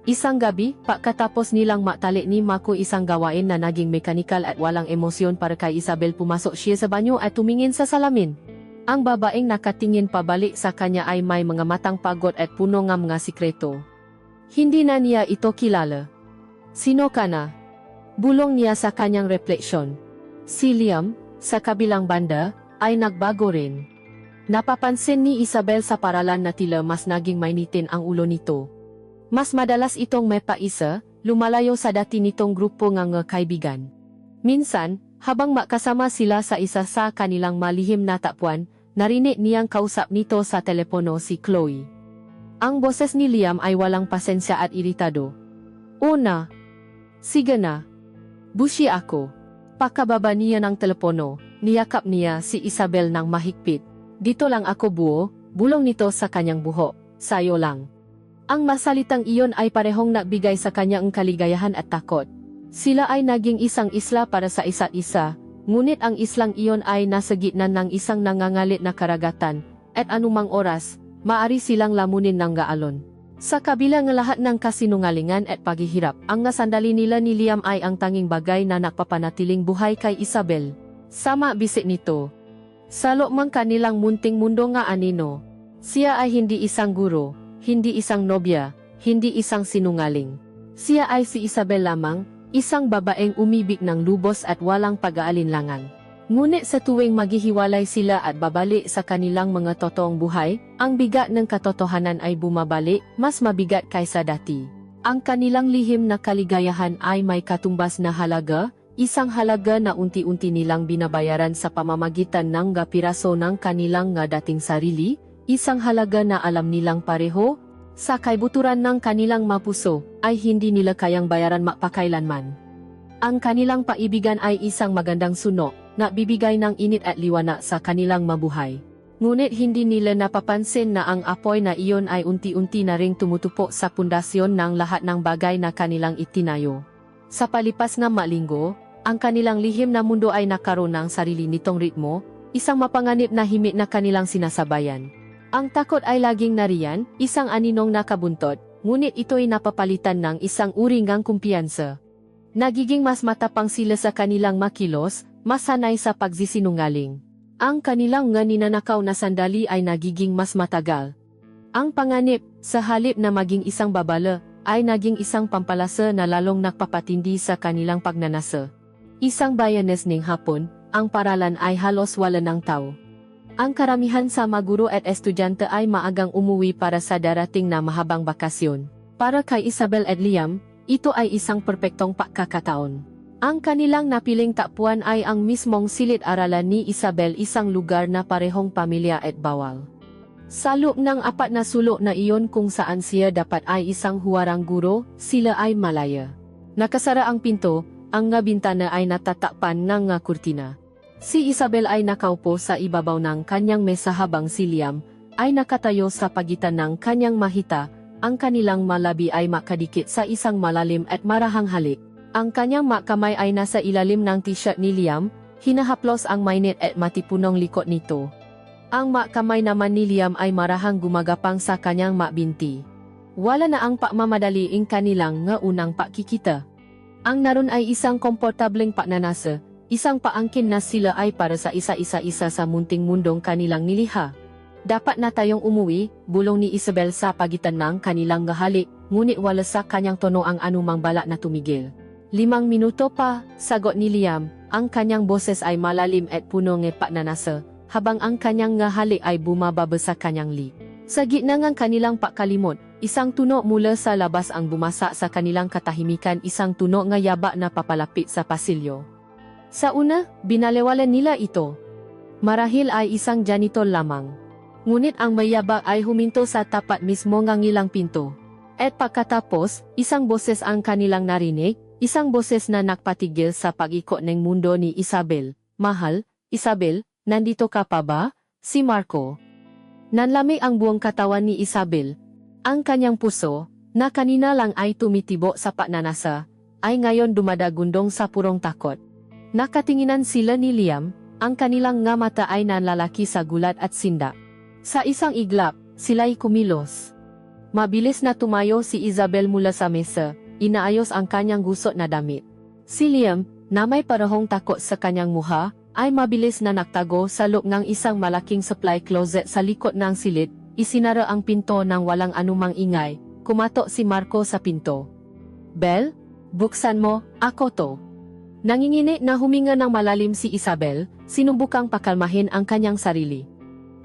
Isang gabi, pagkatapos nilang matali ni Marco isang gawain na naging mekanikal at walang emosyon para kay Isabel, pumasok siya sa banyo at tumingin sa salamin. Ang babaeng nakatingin pabalik sa kanya ay may mga matang pagod at puno ng mga sikreto. Hindi na niya ito kilala. Sino ka na? Bulong niya sa kanyang refleksyon. Si Liam, sa kabilang banda, ay nagbago rin. Napapansin ni Isabel sa paralan na tila mas naging mainitin ang ulo nito. Mas madalas itong may paisa, lumalayo sa dati nitong grupo ng kaibigan. Minsan, habang makasama sila sa isa sa kanilang malihim na takbuhan, narinig niyang kausap nito sa telepono si Chloe. Ang boses ni Liam ay walang pasensya at iritado. Una, sige na. Busi ako. Pakababa niya ng telepono, niyakap niya si Isabel ng mahigpit. Dito lang ako buo, bulong nito sa kanyang buhok, sayo lang. Ang masalitang iyon ay parehong nagbigay sa kanyang kaligayahan at takot. Sila ay naging isang isla para sa isa't isa, ngunit ang islang iyon ay nasa gitna ng isang nangangalit na karagatan, at anumang oras, maari silang lamunin ng gaalon. Sa kabila ng lahat ng kasinungalingan at paghihirap, ang nasandali nila ni Liam ay ang tanging bagay na nagpapanatiling buhay kay Isabel. Sama bisik nito. Sa loob ng kanilang munting mundo nga anino, siya ay hindi isang guro, hindi isang nobya, hindi isang sinungaling. Siya ay si Isabel lamang, isang babaeng umibig ng lubos at walang pag-aalinlangan. Ngunit sa tuwing maghihiwalay sila at babalik sa kanilang mga totoong buhay, ang bigat ng katotohanan ay bumabalik, mas mabigat kaysa dati. Ang kanilang lihim na kaligayahan ay may katumbas na halaga, isang halaga na unti-unti nilang binabayaran sa pamamagitan ng piraso ng kanilang dating sarili, isang halaga na alam nilang pareho, sa kaibuturan ng kanilang mapuso, ay hindi nila kayang bayaran mapakailanman. Ang kanilang paibigan ay isang magandang suno, na bibigay ng init at liwanag sa kanilang mabuhay. Ngunit hindi nila napapansin na ang apoy na iyon ay unti-unti na ring tumutupok sa pundasyon ng lahat ng bagay na kanilang itinayo. Sa palipas ng malinggo, ang kanilang lihim na mundo ay nakaroon ng sarili nitong ritmo, isang mapanganib na himig na kanilang sinasabayan. Ang takot ay laging nariyan, isang aninong nakabuntot, ngunit ito'y napapalitan ng isang uri ng kumpiyansa. Nagiging mas matapang sila sa kanilang makilos, mas sanay sa pagsisinungaling. Ang kanilang ninanakaw na sandali ay nagiging mas matagal. Ang panganib, sa halip na maging isang babala, ay naging isang pampalasa na lalong nagpapatindi sa kanilang pagnanasa. Isang Biyernes ng hapon, ang paralan ay halos wala ng tao. Ang karamihan sa mga guro at estudyante ay maagang umuwi para sa darating na mahabang bakasyon. Para kay Isabel at Liam, ito ay isang perpektong pagkakataon. Ang kanilang napiling takbuhan ay ang mismong silid-aralan ni Isabel, isang lugar na parehong pamilya at bawal. Sa loob ng 4 na sulok na iyon kung saan siya dapat ay isang huwarang guro, sila ay malaya. Nakasara ang pinto, ang bintana ay natatakpan ng kurtina. Si Isabel ay nakaupo sa ibabaw ng kanyang mesa habang si Liam ay nakatayo sa pagitan ng kanyang mahita, ang kanilang malabi ay makadikit sa isang malalim at marahang halik. Ang kanyang kamay ay nasa ilalim ng t-shirt ni Liam, hinahaplos ang mainit at matipunong likod nito. Ang kamay naman ni Liam ay marahang gumagapang sa kanyang binti. Wala na ang pagmamadaliing kanilang unang pakikita. Ang naroon ay isang komportableng paknanasa, isang paangkin na sila ay para sa isa-isa-isa sa munting mundong kanilang niliha. Dapat na tayong umuwi, bulong ni Isabel sa pagitan ng kanilang gahalik, ngunit wala sa kanyang tono ang anumang balak na tumigil. 5 minuto pa, sagot ni Liam, ang kanyang boses ay malalim at puno ng paknanasa, habang ang kanyang halik ay bumababa sa kanyang lip. Sa gitna ng kanilang pagkalimot, isang tunog mula sa labas ang bumasa sa kanilang katahimikan, isang tunog ng yaba na papalapit sa pasilyo. Sa una, binaliwalan nila ito. Marahil ay isang janitor lamang. Ngunit ang mayabak ay huminto sa tapat mismo ng ilang pinto. At pagkatapos, isang boses ang kanilang narinig, isang boses na nakpatigil sa pag-ikot ng mundo ni Isabel. Mahal, Isabel, nandito ka pa ba? Si Marco. Nanlamig ang buong katawan ni Isabel. Ang kanyang puso, na kanina lang ay tumitibo sa pagnanasa, ay ngayon dumadagundong sa purong takot. Nakatinginan sila ni Liam, ang kanilang nga mata ay nanlalaki sa gulat at sindak. Sa isang iglap, sila'y kumilos. Mabilis na tumayo si Isabel mula sa mesa, inaayos ang kanyang gusot na damit. Si Liam, na may parehong takot sa kanyang muha, ay mabilis na naktago sa loob ng isang malaking supply closet sa likod ng silid, isinara ang pinto ng walang anumang ingay, kumatok si Marco sa pinto. Bel, buksan mo, ako to. Nanginginig na huminga ng malalim si Isabel, sinubukang pakalmahin ang kanyang sarili.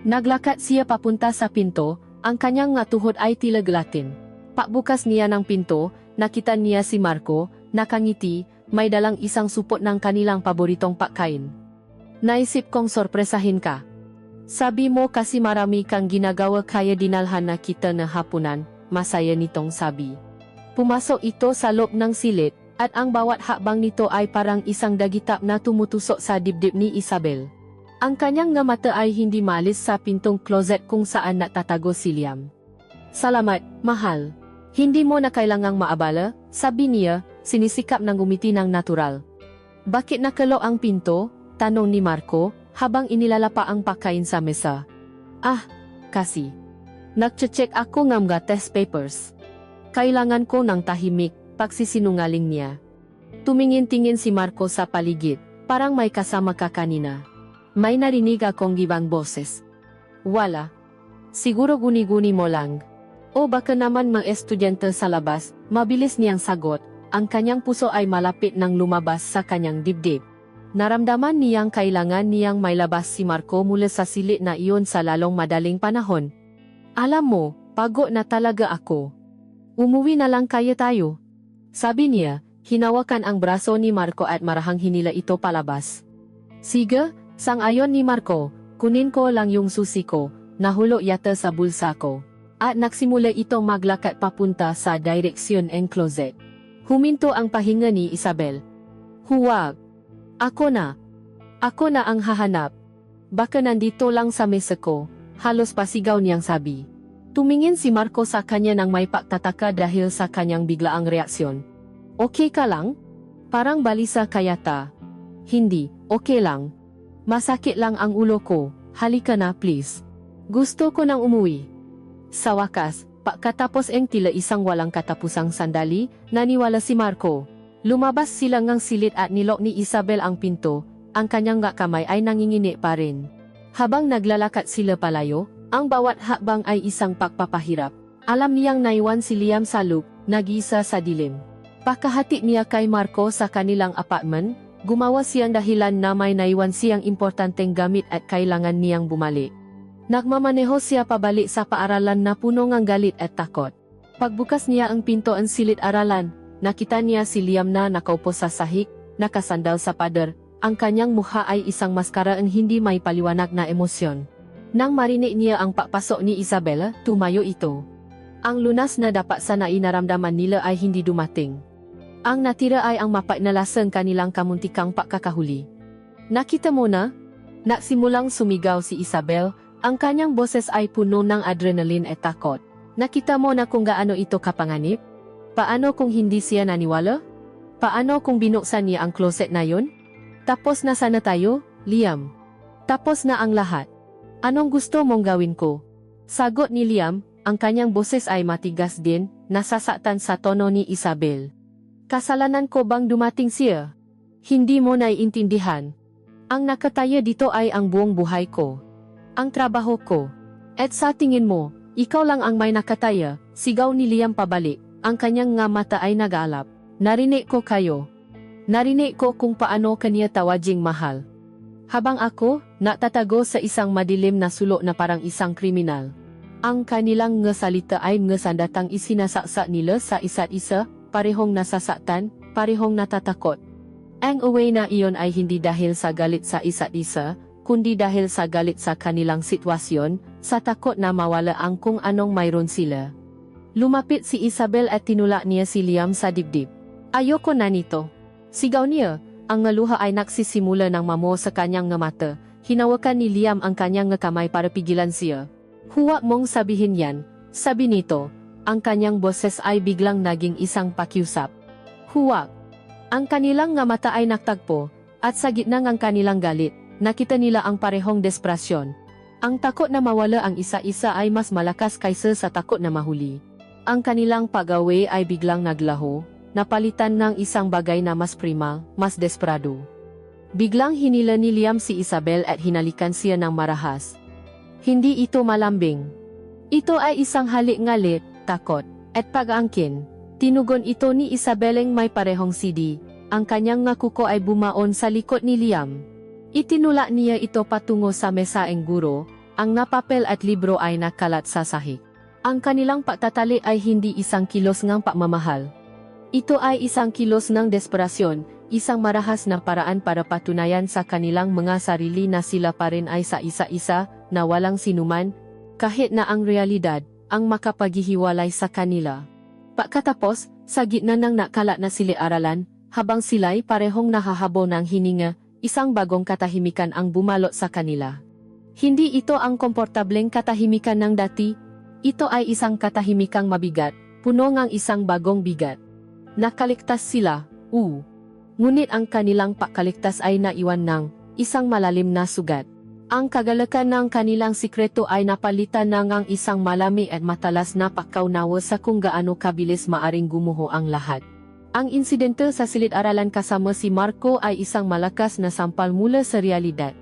Naglakad siya papunta sa pinto, ang kanyang nga tuhod ay tila gelatin. Pagbukas niya ng pinto, nakita niya si Marco, nakangiti, may dalang isang supot ng kanilang paboritong pagkain. Naisip kong sorpresahin ka. Sabi mo kasi marami kang ginagawa kaya dinalhan na kita na hapunan, masaya nitong sabi. Pumasok ito sa loob ng silid, at ang bawat hakbang nito ay parang isang dagitap na tumutusok sa dibdib ni Isabel. Ang kanyang nga mata ay hindi malis sa pintong closet kung saan natatago si Liam. Salamat, mahal. Hindi mo na kailangang maabala, sabi niya, sinisikap ng gumiti ng natural. Bakit nakalo ang pinto? Tanong ni Marco, habang inilalapa ang pagkain sa mesa. Ah, kasi. Nagche-check ako ng mga test papers. Kailangan ko ng tahimik, pagsisinungaling niya. Tumingin-tingin si Marco sa paligid, parang may kasama ka kanina. May narinig akong ibang boses. Wala. Siguro guni-guni mo lang. O baka naman mga estudyante sa labas, mabilis niyang sagot, ang kanyang puso ay malapit nang lumabas sa kanyang dibdib. Naramdaman niyang kailangan niyang may labas si Marco mula sa silid na iyon sa lalong madaling panahon. Alam mo, pagod na talaga ako. Umuwi na lang kaya tayo. Sabi niya, hinawakan ang braso ni Marco at marahang hinila ito palabas. Sige, sang-ayon ni Marco, kunin ko lang yung susi ko, nahulog yata sa bulsa ko. At nagsimula itong maglakad papunta sa direksyon ng closet. Huminto ang pahinga ni Isabel. Huwag. Ako na. Ako na ang hahanap. Baka nandito lang sa mesa ko, halos pasigaw niyang sabi. Tumingin si Marco sa kanya nang may pagtataka dahil sa kanyang biglaang reaksyon. Okay ka lang? Parang balisa kayata. Hindi, okay lang. Masakit lang ang ulo ko, halika na please. Gusto ko nang umuwi. Sa wakas, pagkatapos ang tila isang walang katapusang sandali, naniwala si Marco. Lumabas sila ngang silid at nilok ni Isabel ang pinto, ang kanyang nga kamay ay nangingini pa rin. Habang naglalakad sila palayo, ang bawat hakbang ay isang pagpapahirap. Alam niyang naiwan si Liam sa loop, nag-iisa sa dilim. Pagkahati niya kay Marco sa kanilang apartment, gumawa siyang dahilan na may naiwan siyang importanteng gamit at kailangan niyang bumalik. Nagmamaneho siya pabalik sa paaralan na puno ng galit at takot. Pagbukas niya ang pinto ang silid-aralan, nakita niya si Liam na nakaupo sa sahig, nakasandal sa pader, ang kanyang mukha ay isang maskara ang hindi may paliwanag na emosyon. Nang marinig niya ang papasok ni Isabel, tumayo ito. Ang lunas na dapat sana inaramdaman nila ay hindi dumating. Ang natira ay ang mapagnalasang kanilang kamuntikang pagkakahuli. Nakita mo na? Nagsimulang sumigaw si Isabel. Ang kanyang boses ay puno ng adrenaline at takot. Nakita mo na kung gaano ito kapanganib? Paano kung hindi siya naniwala? Paano kung binuksan niya ang closet na yun? Tapos na sana tayo, Liam. Tapos na ang lahat. Anong gusto mong gawin ko? Sagot ni Liam, ang kanyang boses ay matigas din, nasasaktan sa tono ni Isabel. Kasalanan ko bang dumating siya? Hindi mo naiintindihan. Ang nakataya dito ay ang buong buhay ko. Ang trabaho ko. At sa tingin mo, ikaw lang ang may nakataya, sigaw ni Liam pabalik, ang kanyang nga mata ay nag-alap. Narinig ko kayo. Narinig ko kung paano kaniya tawaging mahal. Habang ako, natatago sa isang madilim na sulok na parang isang kriminal. Ang kanilang nga salita ay nga sandatang isinasaksak nila sa isa't isa, parehong nasasaktan, parehong natatakot. Ang away na iyon ay hindi dahil sa galit sa isa't isa, kundi dahil sa galit sa kanilang sitwasyon, sa takot na mawala ang kung anong mayroon sila. Lumapit si Isabel at tinulak niya si Liam sa dibdib. Ayoko na nito. Sigaw niya, ang ngaluha ay nagsisimula ng mamo sa kanyang nga mata. Hinawakan ni Liam ang kanyang nga kamay para pigilan siya. Huwag mong sabihin yan, sabi nito. Ang kanyang boses ay biglang naging isang pakiusap. Huwag. Ang kanilang nga mata ay nagtagpo, at sa gitna ng kanilang galit, nakita nila ang parehong desperasyon. Ang takot na mawala ang isa-isa ay mas malakas kaysa sa takot na mahuli. Ang kanilang pag-away ay biglang naglaho, napalitan ng isang bagay na mas primal, mas desperado. Biglang hinila ni Liam si Isabel at hinalikan siya ng marahas. Hindi ito malambing. Ito ay isang halik-ngalit, takot, at pag-angkin. Tinugon ito ni Isabeleng may parehong CD. Ang kanyang nga kuko ay bumaon sa likod ni Liam. Itinulak niya ito patungo sa mesaeng guro. Ang napapel at libro ay nakalat sa sahig. Ang kanilang pagtatali ay hindi isang kilos ng pagmamahal. Ito ay isang kilos ng desperasyon, isang marahas na paraan para patunayan sa kanilang mga sarili na sila pa rin ay sa isa-isa, na walang sinuman, kahit na ang realidad, ang makapaghihiwalay sa kanila. Pagkatapos, sa gitna ng nakalat na silid-aralan, habang sila'y parehong nahahabaw ng hininga, isang bagong katahimikan ang bumalot sa kanila. Hindi ito ang komportableng katahimikan ng dati, ito ay isang katahimikang mabigat, puno ng isang bagong bigat. Nakaligtas sila, ngunit ang kanilang pagkaligtas ay naiwan ng isang malalim na sugat. Ang kagalakan ng kanilang sikreto ay napalitan ng isang malami at matalas na pagkaunawa sa kung gaano kabilis maaring gumuho ang lahat. Ang insidente sa silid-aralan kasama si Marco ay isang malakas na sampal mula sa realidad.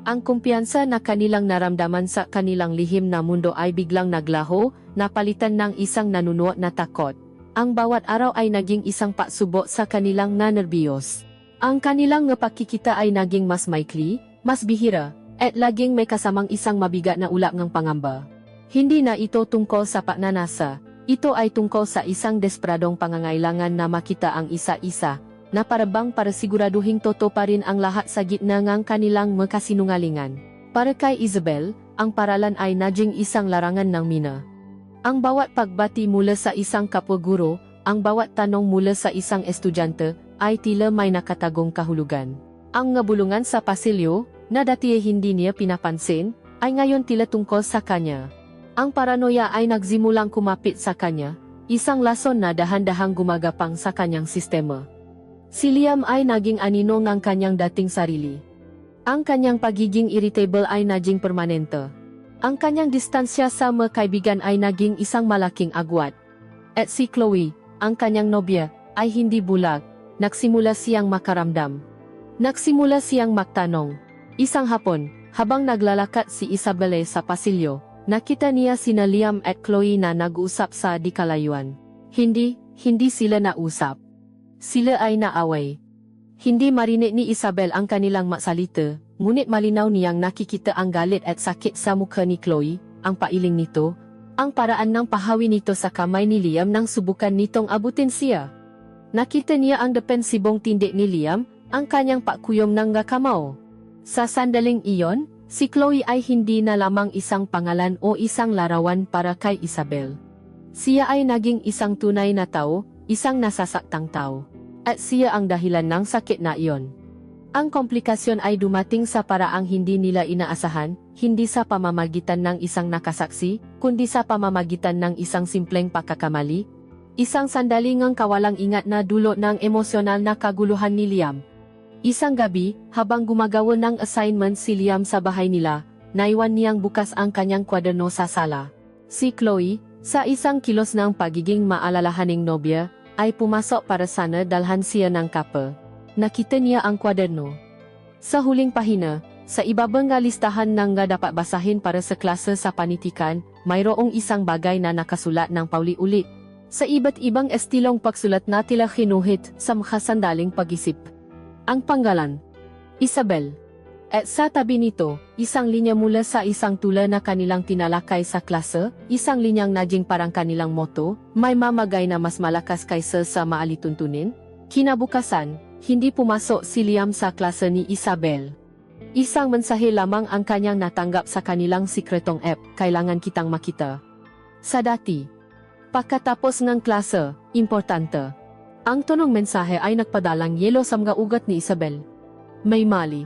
Ang kumpiyansa na kanilang naramdaman sa kanilang lihim na mundo ay biglang naglaho, napalitan ng isang nanunuot na takot. Ang bawat araw ay naging isang pagsubok sa kanilang nanerbiyos. Ang kanilang pakikita ay naging mas maikli, mas bihira, at laging may kasamang isang mabigat na ulap ng pangamba. Hindi na ito tungkol sa pagnanasa, ito ay tungkol sa isang desperadong pangangailangan na makita ang isa-isa, na parabang para siguraduhing totoo pa rin ang lahat sa gitna ng kanilang makasinungalingan. Para kay Isabel, ang paralan ay naging isang larangan ng mina. Ang bawat pagbati mula sa isang kapwa-guro, ang bawat tanong mula sa isang estudyante, ay tila may nakatagong kahulugan. Ang ngabulungan sa pasilyo, na dati hindi niya pinapansin, ay ngayon tila tungkol sa kanya. Ang paranoia ay nagsimulang kumapit sa kanya, isang lason na dahan-dahang gumagapang sa kanyang sistema. Si Liam ay naging anino ng kanyang dating sarili. Ang kanyang pagiging irritable ay naging permanente. Ang kanyang distansya sa mga kaibigan ay naging isang malaking agwat. At si Chloe, ang kanyang nobya, ay hindi bulag, nagsimula siyang makaramdam. Nagsimula siyang magtanong. Isang hapon, habang naglalakad si Isabelle sa pasilyo, nakita niya sina Liam at Chloe na nag-uusap sa di kalayuan. Hindi sila nausap. Sila ay naaway. Hindi marinig ni Isabel ang kanilang magsalita, ngunit malinaw niyang nakikita ang galit at sakit sa mukha ni Chloe, ang pailing nito, ang paraan ng pahawi nito sa kamay ni Liam nang subukan nitong abutin siya. Nakita niya ang depensibong tindig ni Liam, ang kanyang pakuyom ng gakamao. Sa sandaling iyon, si Chloe ay hindi na lamang isang pangalan o isang larawan para kay Isabel. Siya ay naging isang tunay na tao, isang nasasaktang tao. At siya ang dahilan ng sakit na iyon. Ang komplikasyon ay dumating sa paraang hindi nila inaasahan, hindi sa pamamagitan ng isang nakasaksi, kundi sa pamamagitan ng isang simpleng pagkakamali. Isang sandali ngang kawalang ingat na dulot ng emosyonal na kaguluhan ni Liam. Isang gabi, habang gumagawa ng assignment si Liam sa bahay nila, naiwan niyang bukas ang kanyang kwaderno sa sala. Si Chloe, sa isang kilos ng pagiging maalalahaning nobya, ay pumasok para sana dalhan siya ng kape. Nakita niya ang kwaderno. Sa huling pahina, sa ibabang listahan ng dapat basahin para sa klase sa panitikan, mayroong isang bagay na nakasulat ng pauli-ulit. Sa iba't ibang estilong pagsulat na tila kinuhit sa makasandaling pag-isip. Ang panggalan, Isabel. At sa tabi nito, isang linya mula sa isang tula na kanilang tinalakay sa klase, isang linyang naging parang kanilang motto, may mamagay na mas malakas kaysa sa maalituntunin. Kinabukasan, hindi pumasok si Liam sa klase ni Isabel. Isang mensahe lamang ang kanyang natanggap sa kanilang sikretong app, kailangan kitang makita. Sa dati, Pagkatapos ng klase, importante. Ang tunong mensahe ay nagpadalang yelo sa mga ugat ni Isabel. May mali.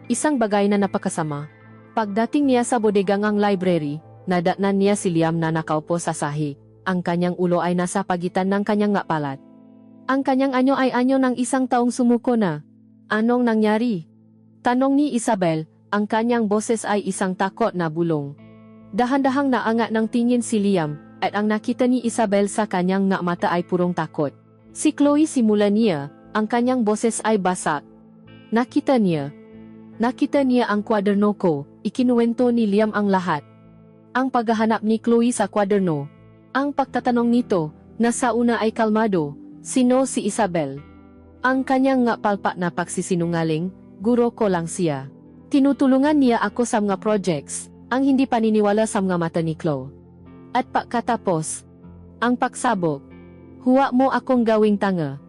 Isang bagay na napakasama. Pagdating niya sa bodega ng library, nadatnan niya si Liam na nakaupo sa sahig. Ang kanyang ulo ay nasa pagitan ng kanyang ngapalat. Ang kanyang anyo ay anyo ng isang taong sumuko na. Anong nangyari? Tanong ni Isabel, ang kanyang boses ay isang takot na bulong. Dahan-dahang naangat ng tingin si Liam, at ang nakita ni Isabel sa kanyang nga mata ay purong takot. Si Chloe simula niya, ang kanyang boses ay basak. Nakita niya ang kwaderno ko, ikinuwento ni Liam ang lahat. Ang paghahanap ni Chloe sa kwaderno. Ang pagtatanong nito, na sa una ay kalmado, sino si Isabel? Ang kanyang nga palpak na pagsisinungaling, guro ko lang siya. Tinutulungan niya ako sa mga projects, ang hindi paniniwala sa mga mata ni Chloe. At pagkatapos, ang pagsabog, huwag mo akong gawing tanga.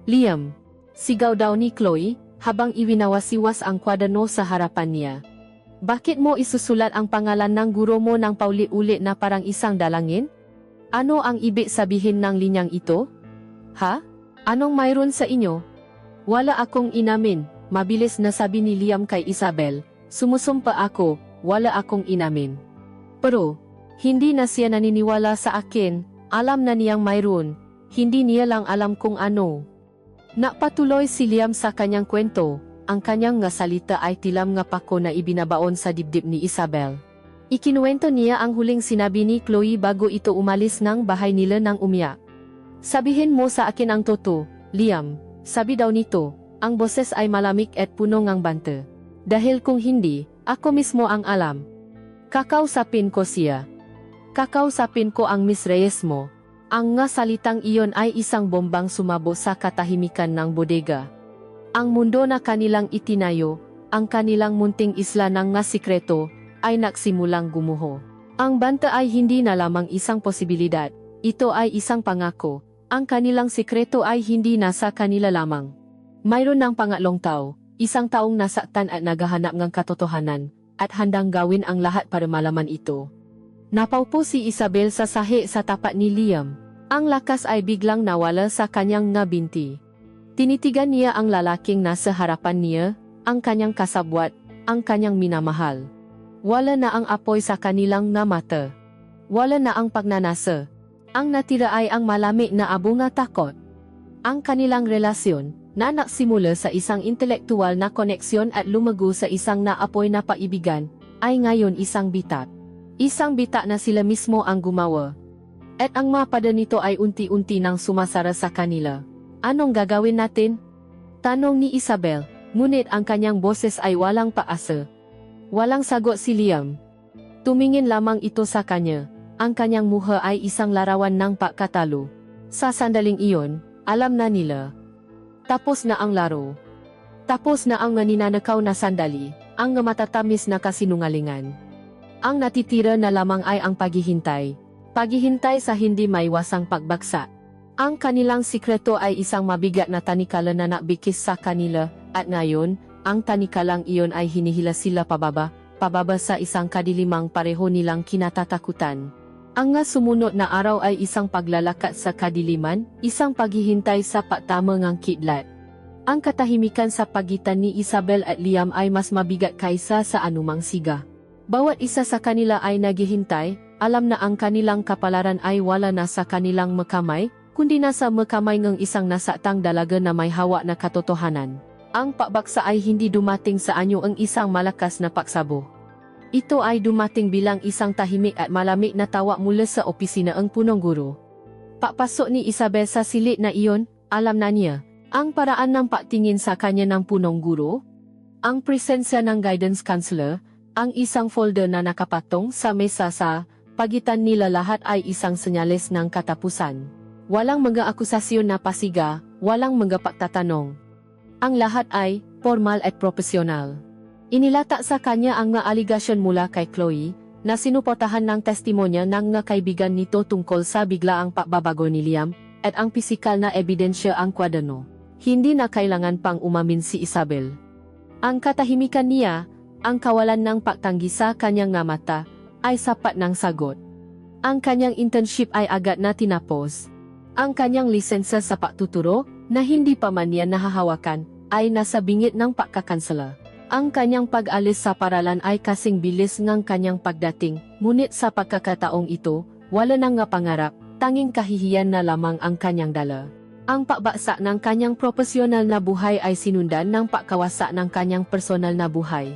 Liam, sigaw daw ni Chloe, habang iwinawasiwas ang kwaderno sa harapan niya. Bakit mo isusulat ang pangalan ng guro mo ng pauli-uli na parang isang dalangin? Ano ang ibig sabihin ng linyang ito? Ha? Anong mayroon sa inyo? Wala akong inamin, mabilis na sabi ni Liam kay Isabel. Sumusumpa ako, wala akong inamin. Pero, hindi na siya naniniwala sa akin, alam na niyang mayroon, hindi niya lang alam kung ano. Napatuloy si Liam sa kanyang kwento, ang kanyang nga salita ay tilam nga pako na ibinabaon sa dibdib ni Isabel. Ikinuwento niya ang huling sinabi ni Chloe bago ito umalis ng bahay nila nang umiyak. Sabihin mo sa akin ang totoo, Liam, sabi daw nito, ang boses ay malamig at puno ng banta. Dahil kung hindi, ako mismo ang alam. Kakausapin ko siya. Kakausapin ko ang Miss Reyes mo. Ang nga salitang iyon ay isang bombang sumabo sa katahimikan ng bodega. Ang mundo na kanilang itinayo, ang kanilang munting isla ng nga sikreto, ay nagsimulang gumuho. Ang banta ay hindi na lamang isang posibilidad, ito ay isang pangako, ang kanilang sikreto ay hindi nasa kanila lamang. Mayroon ng pangatlong tao, isang taong nasaktan at naghahanap ng katotohanan, at handang gawin ang lahat para malaman ito. Napaupo si Isabel sa sahi sa tapat ni Liam. Ang lakas ay biglang nawala sa kanyang nga binti. Tinitigan niya ang lalaking nasa harapan niya, ang kanyang kasabwat, ang kanyang minamahal. Wala na ang apoy sa kanilang nga mata. Wala na ang pagnanasa. Ang natira ay ang malamig na abunga takot. Ang kanilang relasyon, na nagsimula sa isang intelektual na koneksyon at lumago sa isang naapoy na paibigan, ay ngayon isang bitak. Isang bitak na sila mismo ang gumawa. At ang mapada nito ay unti-unti nang sumasara sa kanila. Anong gagawin natin? Tanong ni Isabel, ngunit ang kanyang boses ay walang paasa. Walang sagot si Liam. Tumingin lamang ito sa kanya. Ang kanyang muha ay isang larawan ng pagkatalo. Sa sandaling iyon, alam na nila. Tapos na ang laro. Tapos na ang naninanakaw na sandali, ang matatamis na kasinungalingan. Ang natitira na lamang ay ang paghihintay. Paghihintay sa hindi maiwasang pagbagsak. Ang kanilang sikreto ay isang mabigat na tanikala na nakbikis sa kanila, at ngayon, ang tanikalang iyon ay hinihila sila pababa sa isang kadilimang pareho nilang kinatatakutan. Ang nga sumunod na araw ay isang paglalakat sa kadiliman, isang paghihintay sa patamang ang kidlat. Ang katahimikan sa pagitan ni Isabel at Liam ay mas mabigat kaysa sa anumang siga. Bawat isa sa kanila ay naghihintay, alam na ang kanilang kapalaran ay wala na sa kanilang makamay, kundi nasa makamay ng isang nasatang dalaga na may hawak na katotohanan. Ang pagbagsa ay hindi dumating sa anyo ang isang malakas na pagsabo. Ito ay dumating bilang isang tahimik at malamig na tawa mula sa opisina ng punong guro. Papasok ni Isabel sa silid na iyon, alam na niya, ang paraan ng pagtingin sa kanya ng punong guro, ang presensya ng guidance counselor, ang isang folder na nakapatong sa mesa sa pagitan nila lahat ay isang senyales ng katapusan. Walang mga akusasyon na pasiga, walang mga pagtatanong. Ang lahat ay formal at profesional. Inilata sa kanya ang mga aligasyon mula kay Chloe, na sinuportahan ng testimonya ng mga kaibigan nito tungkol sa biglaang pagbabago ni Liam, at ang pisikal na ebidensya ang kwaderno. Hindi na kailangan pang umamin si Isabel. Ang katahimikan niya, ang kawalan ng pagtanggi sa kanyang nga mata, ay sapat ng sagot. Ang kanyang internship ay agad na tinapos. Ang kanyang lisensya sa pagtuturo, na hindi pa man niya nahahawakan, ay nasa bingit ng pagkakansela. Ang kanyang pag-alis sa paralan ay kasing bilis ng kanyang pagdating, ngunit sa pagkakataong ito, wala nang nga pangarap, tanging kahihiyan na lamang ang kanyang dala. Ang pagbagsak ng kanyang profesional na buhay ay sinundan ng pagkawasa ng kanyang personal na buhay.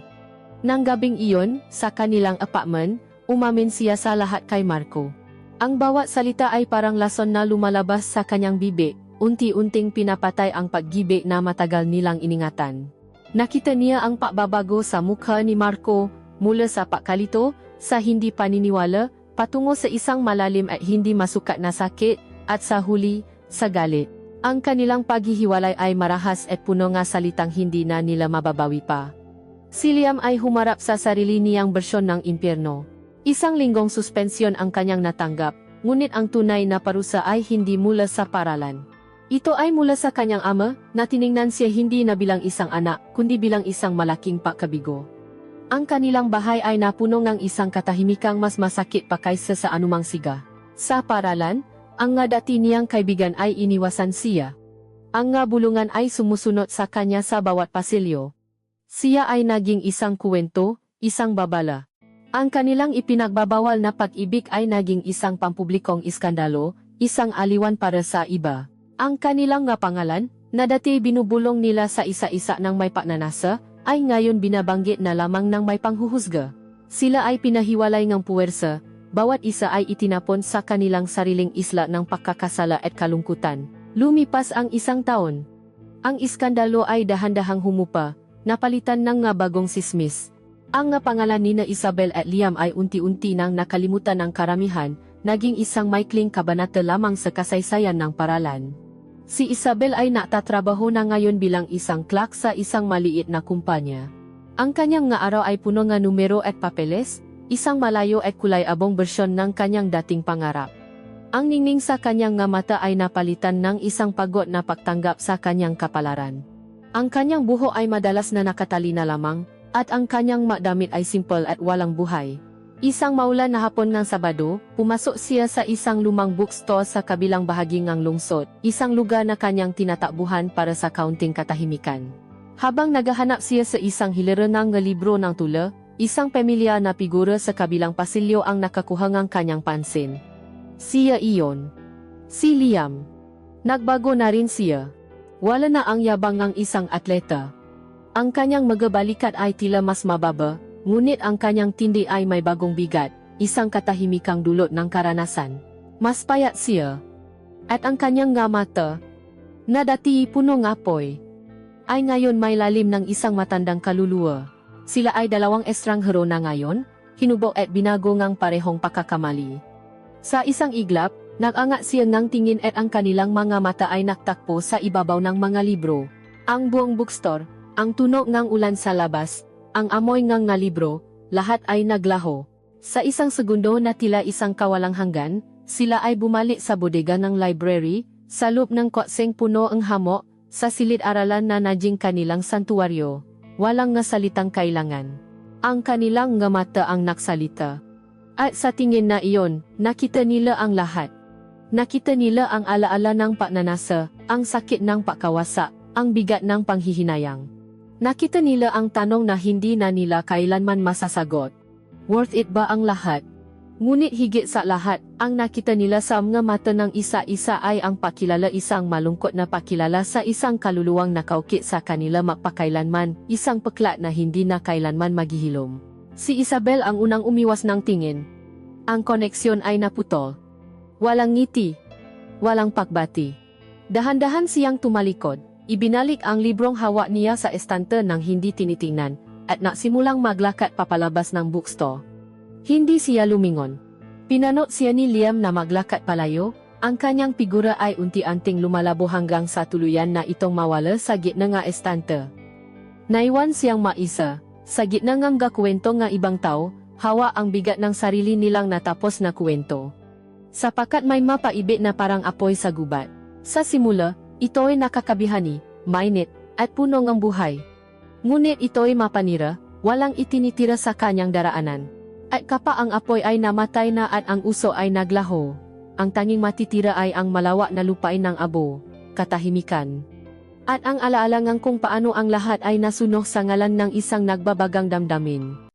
Nang gabing iyon, sa kanilang apartment, umamin siya sa lahat kay Marco. Ang bawat salita ay parang lason na lumalabas sa kanyang bibig, unti-unting pinapatay ang pag-ibig na matagal nilang iningatan. Nakita niya ang pagbabago sa mukha ni Marco, mula sa pagkalito, sa hindi paniniwala, patungo sa isang malalim at hindi masukat na sakit, at sa huli, sa galit. Ang kanilang paghihiwalay ay marahas at puno ng salitang hindi na nila mababawi pa. Si Liam ay humarap sa sarili niyang bersyon ng impyerno. Isang linggong suspensyon ang kanyang natanggap, ngunit ang tunay na parusa ay hindi mula sa paralan. Ito ay mula sa kanyang ama, na tiningnan siya hindi na bilang isang anak, kundi bilang isang malaking pagkabigo. Ang kanilang bahay ay napuno ng isang katahimikang mas masakit pa kaysa sa anumang siga. Sa paralan, ang nga dati niyang kaibigan ay iniwasan siya. Ang nga bulungan ay sumusunod sa kanya sa bawat pasilyo. Siya ay naging isang kuwento, isang babala. Ang kanilang ipinagbabawal na pag-ibig ay naging isang pampublikong iskandalo, isang aliwan para sa iba. Ang kanilang nga pangalan, na dati binubulong nila sa isa-isa ng may pagnanasa, ay ngayon binabanggit na lamang ng may panghuhusga. Sila ay pinahiwalay ng puwersa, bawat isa ay itinapon sa kanilang sariling isla ng pagkakasala at kalungkutan. Lumipas ang isang taon. Ang iskandalo ay dahan-dahang humupa, napalitan ng nga bagong sismis. Ang nga pangalan ni na Isabel at Liam ay unti-unti nang nakalimutan ng karamihan, naging isang maikling kabanata lamang sa kasaysayan ng paralan. Si Isabel ay natatrabaho na ngayon bilang isang clerk sa isang maliit na kumpanya. Ang kanyang nga araw ay puno nga numero at papeles, isang malayo at kulay-abong bersyon ng kanyang dating pangarap. Ang ningning sa kanyang nga mata ay napalitan ng isang pagod na pagtanggap sa kanyang kapalaran. Ang kanyang buho ay madalas na nakatalina lamang, at ang kanyang madamit ay simple at walang buhay. Isang maulan na hapon ng Sabado, pumasok siya sa isang lumang bookstore sa kabilang bahagi ng lungsod, isang lugar na kanyang tinatakbuhan para sa kaunting katahimikan. Habang naghahanap siya sa isang hilera ng libro ng tula, isang pamilyar na figura sa kabilang pasilyo ang nakakuha ng kanyang pansin. Siya iyon. Si Liam. Nagbago na rin siya. Wala na ang yabang ng isang atleta. Ang kanyang magabalikat ay tila mas mababa, ngunit ang kanyang tindi ay may bagong bigat, isang katahimikang dulot ng karanasan. Mas payat siya. At ang kanyang nga mata, na dati puno ng apoy, ay ngayon may lalim ng isang matandang kaluluwa. Sila ay dalawang estranghero na ngayon, hinubok at binago ngang parehong pagkakamali. Sa isang iglap, nag-angat siya ng tingin at ang kanilang mga mata ay naktakpo sa ibabaw ng mga libro. Ang buong bookstore, ang tunog ng ulan sa labas, ang amoy ng nga libro, lahat ay naglaho. Sa isang segundo na tila isang kawalang hanggan, sila ay bumalik sa bodega ng library, sa loob ng kotseng puno ang hamok, sa silid-aralan na naging kanilang santuwaryo. Walang nga salitang kailangan. Ang kanilang nga mata ang naksalita. At sa tingin na iyon, nakita nila ang lahat. Nakita nila ang alaala ng pagnanasa, ang sakit ng pagkawasa, ang bigat ng panghihinayang. Nakita nila ang tanong na hindi na nila kailanman masasagot. Worth it ba ang lahat? Ngunit higit sa lahat, ang nakita nila sa mga mata ng isa-isa ay ang pakilala, isang malungkot na pakilala sa isang kaluluwang nakaukit sa kanila magpakailanman, isang peklat na hindi na kailanman maghihilom. Si Isabel ang unang umiwas ng tingin. Ang koneksyon ay naputol. Walang ngiti. Walang pagbati. Dahan-dahan siyang tumalikod. Ibinalik ang librong hawak niya sa estante nang hindi tinitingnan, at nagsimulang maglakad papalabas ng bookstore. Hindi siya lumingon. Pinanot siya ni Liam na maglakad palayo, ang kanyang figura ay unti-unting lumalabo hanggang sa tuluyan na itong mawala sa gitna nga estante. Naiwan siyang maisa, sa gitna ng gakwento nga ibang tao, hawa ang bigat ng sarili nilang natapos na kwento. Sapakat may mapaibig na parang apoy sa gubat. Sa simula, ito'y nakakabihani, mainit, at puno ng buhay. Ngunit ito'y mapanira, walang itinitira sa kanyang daraanan. At kapa ang apoy ay namatay na at ang uso ay naglaho, ang tanging matitira ay ang malawak na lupain ng abo, katahimikan. At ang alaalangang kung paano ang lahat ay nasunog sa ngalan ng isang nagbabagang damdamin.